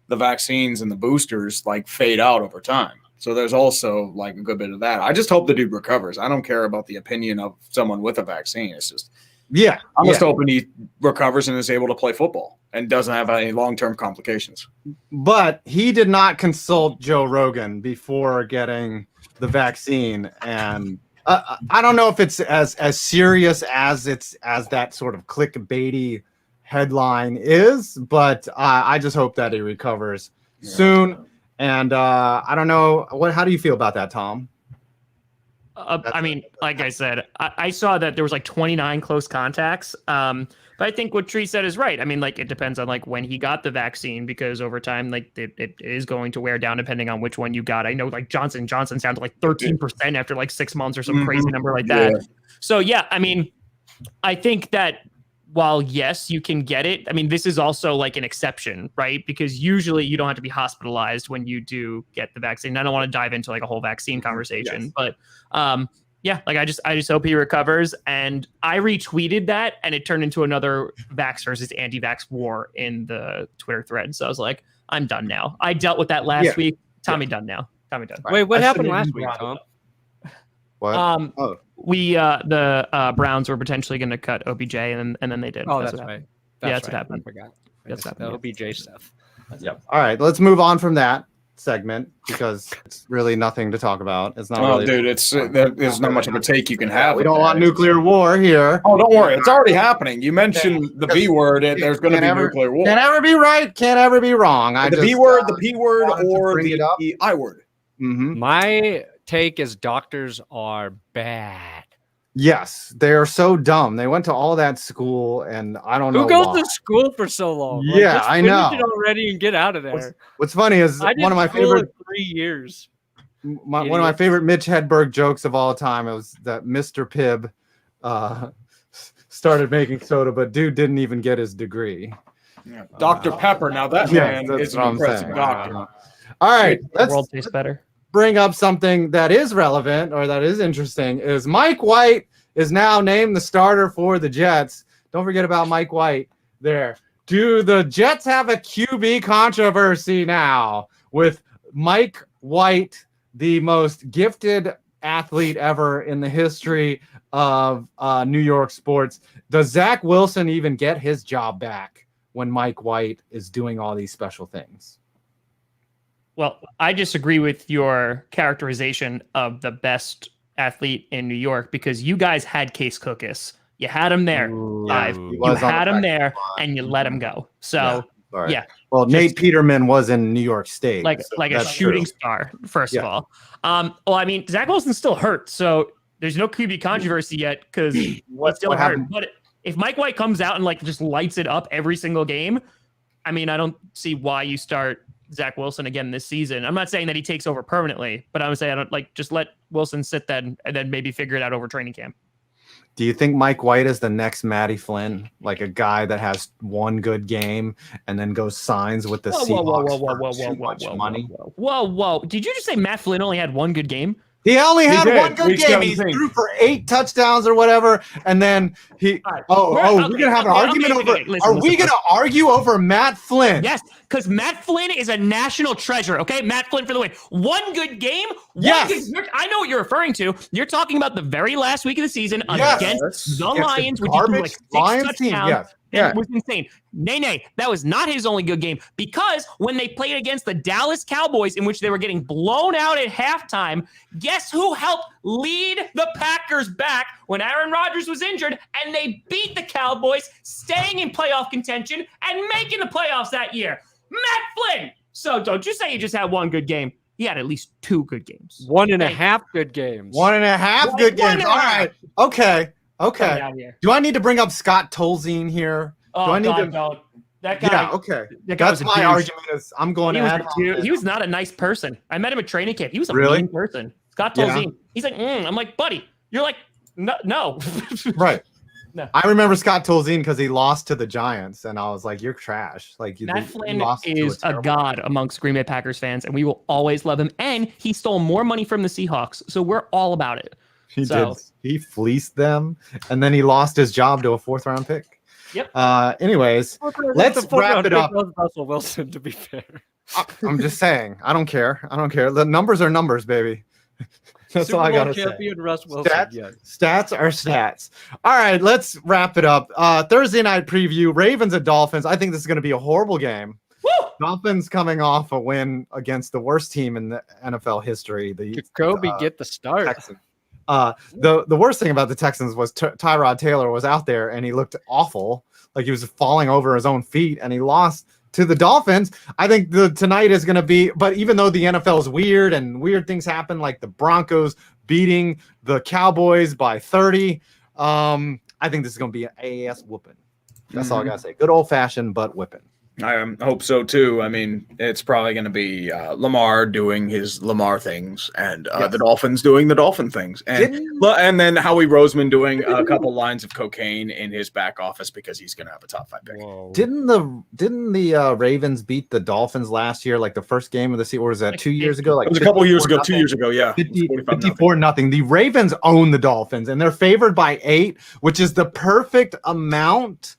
the vaccines and the boosters like fade out over time. So there's also like a good bit of that. I just hope the dude recovers. I don't care about the opinion of someone with a vaccine. It's just, I'm just hoping he recovers and is able to play football and doesn't have any long-term complications. But he did not consult Joe Rogan before getting the vaccine, and I don't know if it's as serious as that sort of clickbaity headline is, but I just hope that he recovers soon. And I don't know how do you feel about that, Tom? I mean, like I said, I saw that there was like 29 close contacts. But I think what Tree said is right. I mean, like it depends on like when he got the vaccine, because over time, like it is going to wear down depending on which one you got. I know like Johnson sounded like 13% after like 6 months or some crazy number like that. So yeah, I mean, I think that while yes, you can get it, I mean, this is also like an exception, right? Because usually you don't have to be hospitalized when you do get the vaccine. I don't want to dive into like a whole vaccine conversation, but yeah, like I just hope he recovers. And I retweeted that and it turned into another vax versus anti-vax war in the Twitter thread. So I was like, I'm done now. I dealt with that last week. Tommy done now. Tommy done. Wait, what happened last week, Tom? What? The Browns were potentially going to cut OBJ and then they did. Oh, that's right. That's what happened. I forgot. That's The OBJ stuff. Yep. All right, let's move on from that segment because it's really nothing to talk about. It's not. Oh, dude, there's not much of a take you can have. We don't want nuclear war here. Oh, don't worry, it's already happening. You mentioned the B word. There's going to be nuclear war. Can't ever be right. Can't ever be wrong. The B word, the P word, or the I word. Mm-hmm. My take is doctors are bad. Yes, they are so dumb. They went to all that school, and I don't know who goes why. to school for so long. Yeah, just I finish know. it already and get out of there. What's funny is I did one of my school favorite in 3 years. one of my favorite Mitch Hedberg jokes of all time. It was that Mr. Pibb started making soda, but dude didn't even get his degree. Yeah. Dr. Pepper. Now that man is an impressive doctor. All right, the world tastes better. Bring up something that is relevant or that is interesting. Is Mike White is now named the starter for the Jets. Don't forget about Mike White there. Do the Jets have a QB controversy now with Mike White, the most gifted athlete ever in the history of New York sports? Does Zach Wilson even get his job back when Mike White is doing all these special things? Well, I disagree with your characterization of the best athlete in New York because you guys had Case Cookus. You had him there live. You had him there and you let him go. So, yeah. Well, Nate Peterman was in New York State. Like a shooting star, first of all. Well, I mean, Zach Wilson's still hurt. So there's no QB controversy yet because he's still hurt. But if Mike White comes out and like just lights it up every single game, I mean, I don't see why you start Zach Wilson again this season. I'm not saying that he takes over permanently, but I would say I don't just let Wilson sit then and then maybe figure it out over training camp. Do you think Mike White is the next Matty Flynn, like a guy that has one good game and then goes signs with the Seahawks for too much money? Whoa. Did you just say Matt Flynn only had one good game? He only had one good game. He threw for 8 touchdowns or whatever, and then he. We're gonna have an argument over. Are we gonna argue over Matt Flynn? Yes, because Matt Flynn is a national treasure. Okay, Matt Flynn for the win. One good game. I know what you're referring to. You're talking about the very last week of the season against the Lions, which threw like 6 touchdowns. Yes. Yeah. It was insane. Nay, that was not his only good game because when they played against the Dallas Cowboys, in which they were getting blown out at halftime, guess who helped lead the Packers back when Aaron Rodgers was injured and they beat the Cowboys, staying in playoff contention and making the playoffs that year? Matt Flynn. So don't you say he just had one good game. He had at least 2 good games. 1.5 good games. 1.5 good games. All right. Okay. Get out of here. Do I need to bring up Scott Tolzien here? Oh, Do I need God, to? don't. That guy. Yeah. Okay. That guy That's was a my douche. argument. Is I'm going He to was, add a dude. He was not a nice person. I met him at training camp. He was a mean person. Scott Tolzien. He's like, I'm like, buddy, you're like, no. Right. No. I remember Scott Tolzien because he lost to the Giants, and I was like, "You're trash." Like Matt Flynn is a god amongst Green Bay Packers fans, and we will always love him. And he stole more money from the Seahawks, so we're all about it. He did. He fleeced them, and then he lost his job to a 4th-round pick. Yep. Anyways, let's wrap it up. Russell Wilson, to be fair. I'm just saying. I don't care. The numbers are numbers, baby. That's all I gotta say. Russ Wilson, Stats are stats. All right, let's wrap it up. Thursday night preview: Ravens at Dolphins. I think this is going to be a horrible game. Woo! Dolphins coming off a win against the worst team in the NFL history. The Jacoby get the start. Texans. The worst thing about the Texans was Tyrod Taylor was out there and he looked awful, like he was falling over his own feet, and he lost to the Dolphins. I think tonight is going to be, but even though the NFL is weird and weird things happen, like the Broncos beating the Cowboys by 30, I think this is going to be an AAS whooping. That's all I got to say. Good old fashioned butt whipping. I hope so too. I mean, it's probably going to be Lamar doing his Lamar things, and the Dolphins doing the Dolphin things, and then Howie Roseman doing a couple lines of cocaine in his back office because he's going to have a top 5 pick. Whoa. Didn't the Ravens beat the Dolphins last year, like the first game of the season, or was that 2 years ago? Like it was a couple years ago, 2 years ago, yeah. 54-0. The Ravens own the Dolphins, and they're favored by 8, which is the perfect amount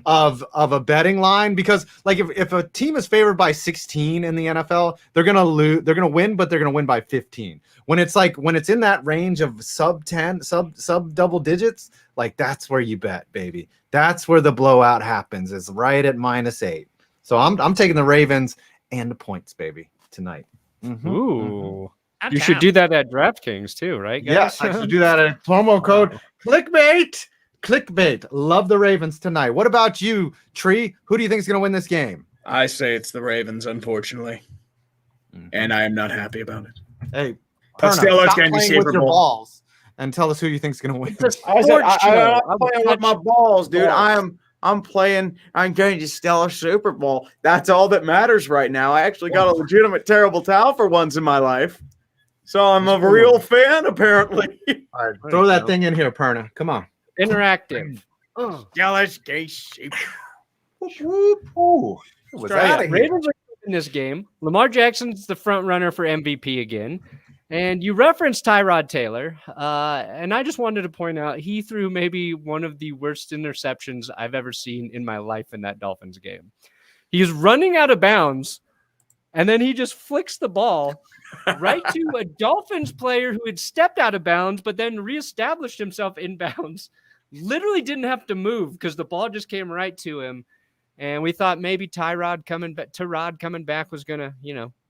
of a betting line, because like if a team is favored by 16 in the NFL, they're gonna lose, they're gonna win, but they're gonna win by 15. When it's in that range of sub 10, sub double digits, like that's where you bet, baby. That's where the blowout happens, is right at -8. So I'm taking the Ravens and the points, baby, tonight. Ooh. You should do that at DraftKings too, right, guys? Yeah, I should do that at promo code Clickbait. Love the Ravens tonight. What about you, Tree? Who do you think is going to win this game? I say it's the Ravens, unfortunately, and I am not happy about it. Hey, Let's stop get playing with your balls and tell us who you think is going to win. I'm playing with my balls, dude. I'm playing. I'm going to steal a Super Bowl. That's all that matters right now. I actually got a legitimate terrible towel for once in my life, so I'm a real fan, apparently. All right, throw that thing in here, Perna. Come on. Interactive. Jealous case. Ooh, Ravens are in this game. Lamar Jackson's the front runner for MVP again. And you referenced Tyrod Taylor. And I just wanted to point out he threw maybe one of the worst interceptions I've ever seen in my life in that Dolphins game. He's running out of bounds, and then he just flicks the ball right to a Dolphins player who had stepped out of bounds, but then reestablished himself in bounds. Literally didn't have to move because the ball just came right to him. And we thought maybe Tyrod coming back was going to,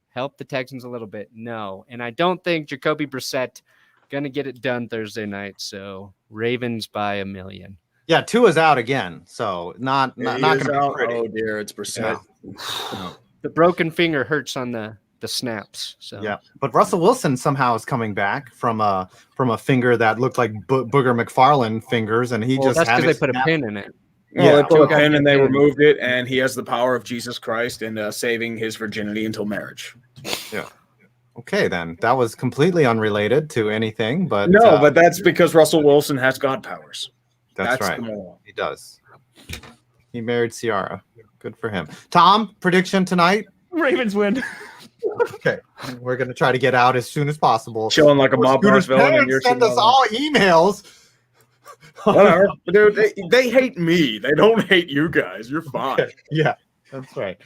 help the Texans a little bit. No. And I don't think Jacoby Brissett going to get it done Thursday night. So Ravens by 1 million. Yeah, Tua's out again. So not going to be pretty. Oh, dear. It's Brissett. Yeah. The broken finger hurts on the snaps. So yeah, but Russell Wilson somehow is coming back from a finger that looked like Booger McFarland fingers, and that's because they put a pin in it. Well, they put a pin and they removed it, and he has the power of Jesus Christ in saving his virginity until marriage. Yeah. Okay, then that was completely unrelated to anything, but but that's because Russell Wilson has God powers. That's right. He does. He married Ciara. Good for him. Tom, prediction tonight? Ravens win. Okay, we're gonna try to get out as soon as possible. Chilling like a mob boss villain, and you're send us all emails. Whatever, dude. They hate me. They don't hate you guys. You're fine. Okay. Yeah, that's right.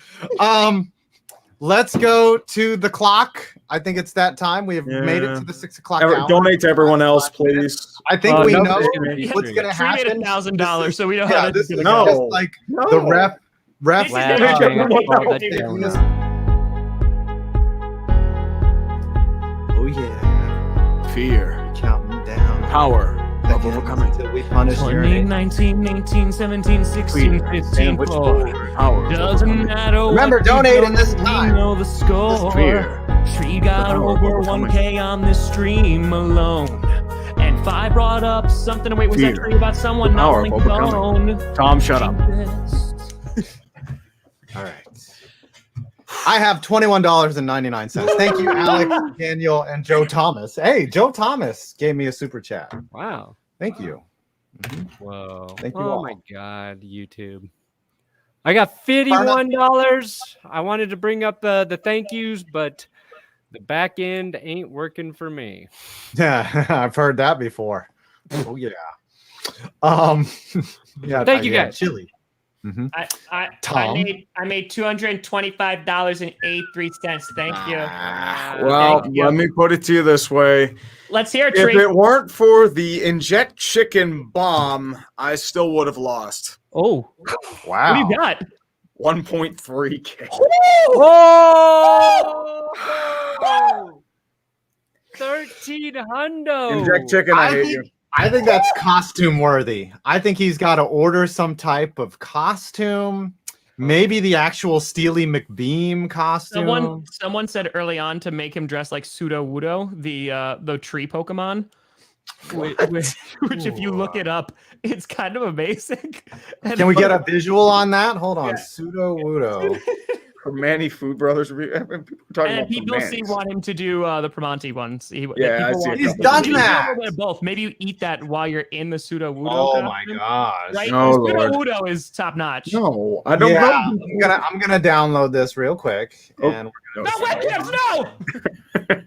Let's go to the clock. I think it's that time. We have made it to the 6 o'clock hour. Donate to everyone else, please. I think we know what's gonna happen. We made $1,000, so we know how this is go. just like the ref. Oh yeah. Fear. Counting down. Power. until we punish your 20, 19, 18, 17, 16, 15, Sandwich 4. Power. Doesn't matter. Remember, what donate we in this do, time. We know the score. Fear. Tree got power of over overcoming. 1K on this stream alone. And Fi brought up something. Wait, was that Fear. tree about someone The power not of linked overcoming. on? Tom, shut up. All right. I have $21.99. Thank you, Alex, Daniel, and Joe Thomas. Hey, Joe Thomas gave me a super chat. Wow. Thank you. Whoa. Thank you Oh all. my God, YouTube. I got $51. I wanted to bring up the thank yous, but the back end ain't working for me. Yeah, I've heard that before. Oh yeah. Yeah. Thank you, guys. Chili. I Tom? made $225.83. Thank you. Well, Thank you. let me put it to you this way. Let's hear it, If Tree. it weren't for the inject chicken bomb, I still would have lost Oh, Wow. what do you got? 1.3K. Oh! 1,300. Inject chicken, I hate you. I think that's costume worthy. I think he's got to order some type of costume. Maybe the actual Steely McBeam costume. Someone said early on to make him dress like Pseudo Wudo, the tree Pokemon. Which if you look it up, it's kind of amazing. And Can we get a visual on that? Hold on. Pseudo Wudo. For Manny Food Brothers. People are talking And about people Manny's. want him to do the Primanti ones. Yeah, I see it. He's Maybe done maybe that. a little bit of both. Maybe you eat that while you're in the Pseudo Wudo. Oh my costume, gosh. Right? Oh, Pseudo Lord. Wudo is top notch. No, I don't Yeah, know. I'm gonna download this real quick. Oh. And No webcams, no!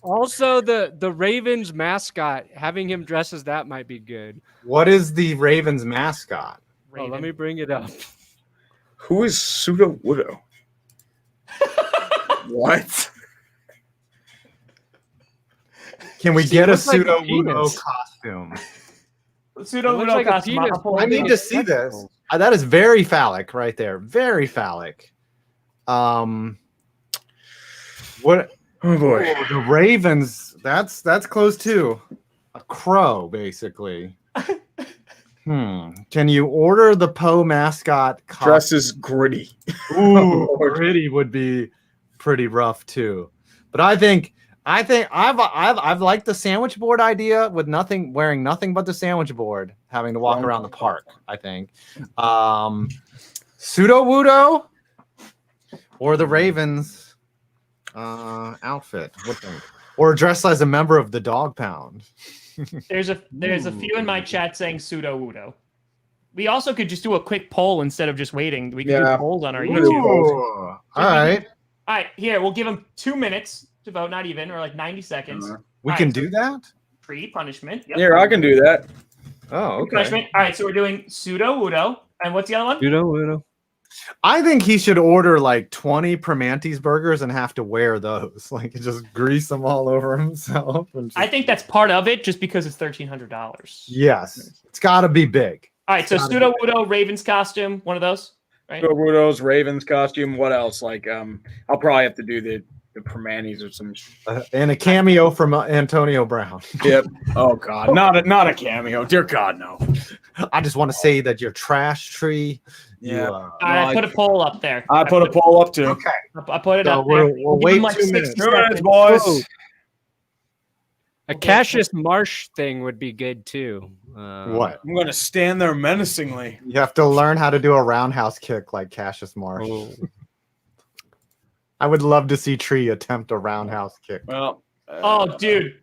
Also, the Ravens mascot, having him dress as that might be good. what is the Ravens mascot? Oh, let me bring it up. Who is Pseudo Widow? What? Can we He get a looks like a Pseudo Wudo penis. costume? Pseudo It looks Wudo like a costume. penis. I'll pull I it need up. to see this. That is very phallic right there. Very phallic. What? Oh boy. Oh, the Ravens. That's close too. A crow, basically. Can you order the Poe mascot costume? Dress is gritty. Ooh, gritty would be pretty rough too. But I think I've liked the sandwich board idea with wearing nothing but the sandwich board, having to walk around the park. I think Pseudo Wudo or the Ravens outfit, or dress as a member of the Dog Pound. There's a few in my chat saying Pseudo Wudo. We also could just do a quick poll instead of just waiting. We could do polls on our We're gonna do YouTube. polls. Ooh, all right, All right, here we'll give them 2 minutes to vote, not even, or like 90 seconds. we All can right, do that. Punishment. Yep. Here, I can do that. Oh, okay. Punishment. All right, so we're doing Pseudo Wudo, and what's the other one? Pseudo. I think he should order like 20 Primanti's burgers and have to wear those. Like just grease them all over himself. And just... I think that's part of it, just because it's $1,300. Yes, it's got to be big. All right, so Pseudo Wudo Ravens costume, one of those, right? Pseudo Widows, Ravens costume. What else? Like, I'll probably have to do the Primantis or some. And a cameo from Antonio Brown. Yep. Oh God, not a cameo. Dear God, no. I just want to say that your trash tree. Yeah. All right, I put a poll up there. I put a poll up too. Okay. I put it So up there. we'll give wait them like 2 60 minutes. 2 minutes, seconds. boys. A Cassius Marsh thing would be good too. What? I'm gonna stand there menacingly. You have to learn how to do a roundhouse kick like Cassius Marsh. Oh. I would love to see Tree attempt a roundhouse kick. Well. Oh, dude.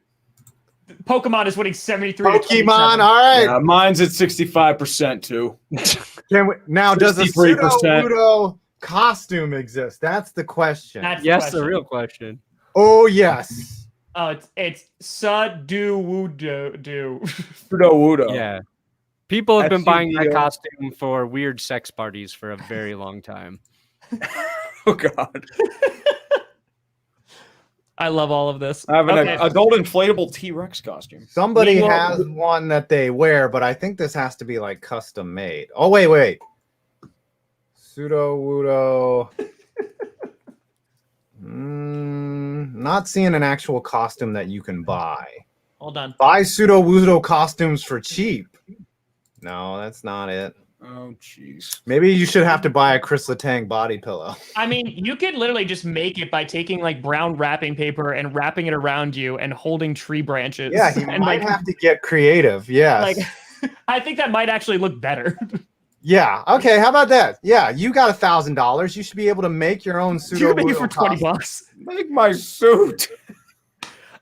Pokemon is winning 73 to Pokemon, 27. all right. Yeah, mine's at 65% too. Can we, now, does a 63%. Pseudo costume exist? That's the question. That's Yes, question. the real question. Oh, yes. Oh, it's Sa-do Wudo. Pseudo Wudo. Yeah. People have been buying that SUDO. costume for weird sex parties for a very long time. Oh God. I love all of this. I have an Okay. adult inflatable T-Rex costume. Somebody We will- has one that they wear, but I think this has to be like custom made. Oh, wait. Pseudo Wudo. Not seeing an actual costume that you can buy. All done. Buy pseudo wudo costumes for cheap. No, that's not it. Oh, jeez. Maybe you should have to buy a Chris Letang body pillow. I mean, you could literally just make it by taking like brown wrapping paper and wrapping it around you and holding tree branches. Yeah, he and might have to get creative. Yes. Like, I think that might actually look better. Yeah. Okay. How about that? Yeah, you got $1,000. You should be able to make your own pseudo. You can make it for $20. Make my suit.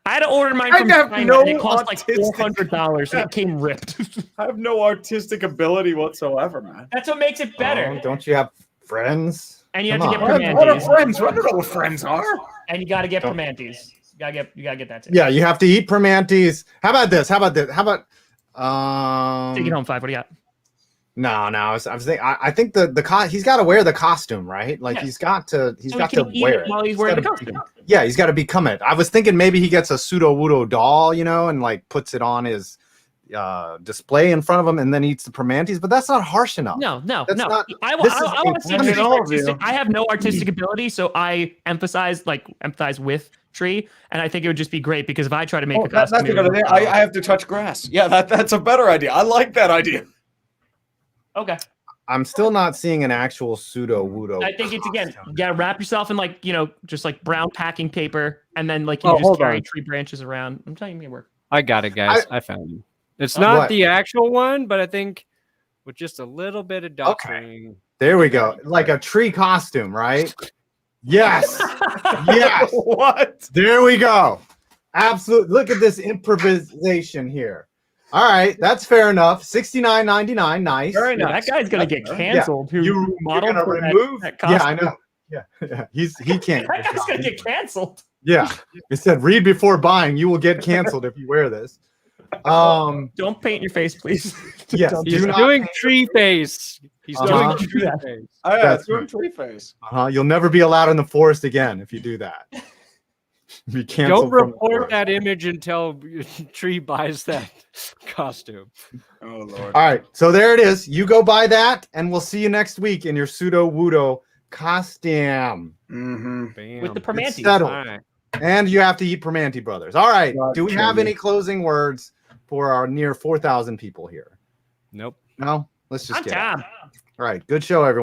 I had to order mine I from have China, no and it cost like artistic- $400 and it came ripped. I have no artistic ability whatsoever, man. That's what makes it better. Oh, don't you have friends? And you have Come to get on. What are Permantes. friends? I don't know what friends are. And you got to get Permantes. You gotta get that too. Yeah, you have to eat Permantes. How about this? How about Take it home, 5. What do you got? No. I was thinking. I think he's got to wear the costume, right? Like Yes. he's got to So got he to can eat wear it it. while he's wearing the costume. Yeah, he's got to become it. I was thinking maybe he gets a pseudo wudo doll, and like puts it on his display in front of him, and then eats the Permantes. But that's not harsh enough. No. That's I not- want this is to see intentional. Tree's All of you. artistic. I have no artistic ability, so I empathize with Tree, and I think it would just be great because if I try to make a That's costume, a good idea. I have to touch grass. Yeah, that's a better idea. I like that idea. okay. I'm still not seeing an actual pseudo wudo. I think it's again, you gotta wrap yourself in just like brown packing paper, and then like Oh, you just hold carry on. tree branches around. I'm telling you, it work. I got it, guys. I found him. It's not What? the actual one, but I think with just a little bit of doctoring. There we go. Like a tree costume, right? Yes. Yes. What? There we go. Absolutely. Look at this improvisation here. All right, that's fair enough. $69.99. Nice. Very Yeah, nice. that guy's gonna get canceled. Who You're modeled gonna for remove. that Yeah, costume. I know. Yeah. He can't. That guy's gonna get canceled. Yeah. It said read before buying. You will get canceled if you wear this. Don't paint your face, please. Yes. Don't He's Do not doing paint tree face. He's Uh-huh. doing tree face. Oh, yeah, That's it's doing right. tree face. You'll never be allowed in the forest again if you do that. Be canceled. Don't from the report forest. that image until Tree buys that costume. Oh, Lord. All right, so there it is. You go buy that, and we'll see you next week in your pseudo wudo costume. Mm-hmm. Bam. With the It's Permantes. settled. All right. And you have to eat Permanti Brothers. All right. God, Do we have Jimmy. any closing words for our near 4,000 people here? Nope. No? Let's just On get it. time. All right. Good show, everyone.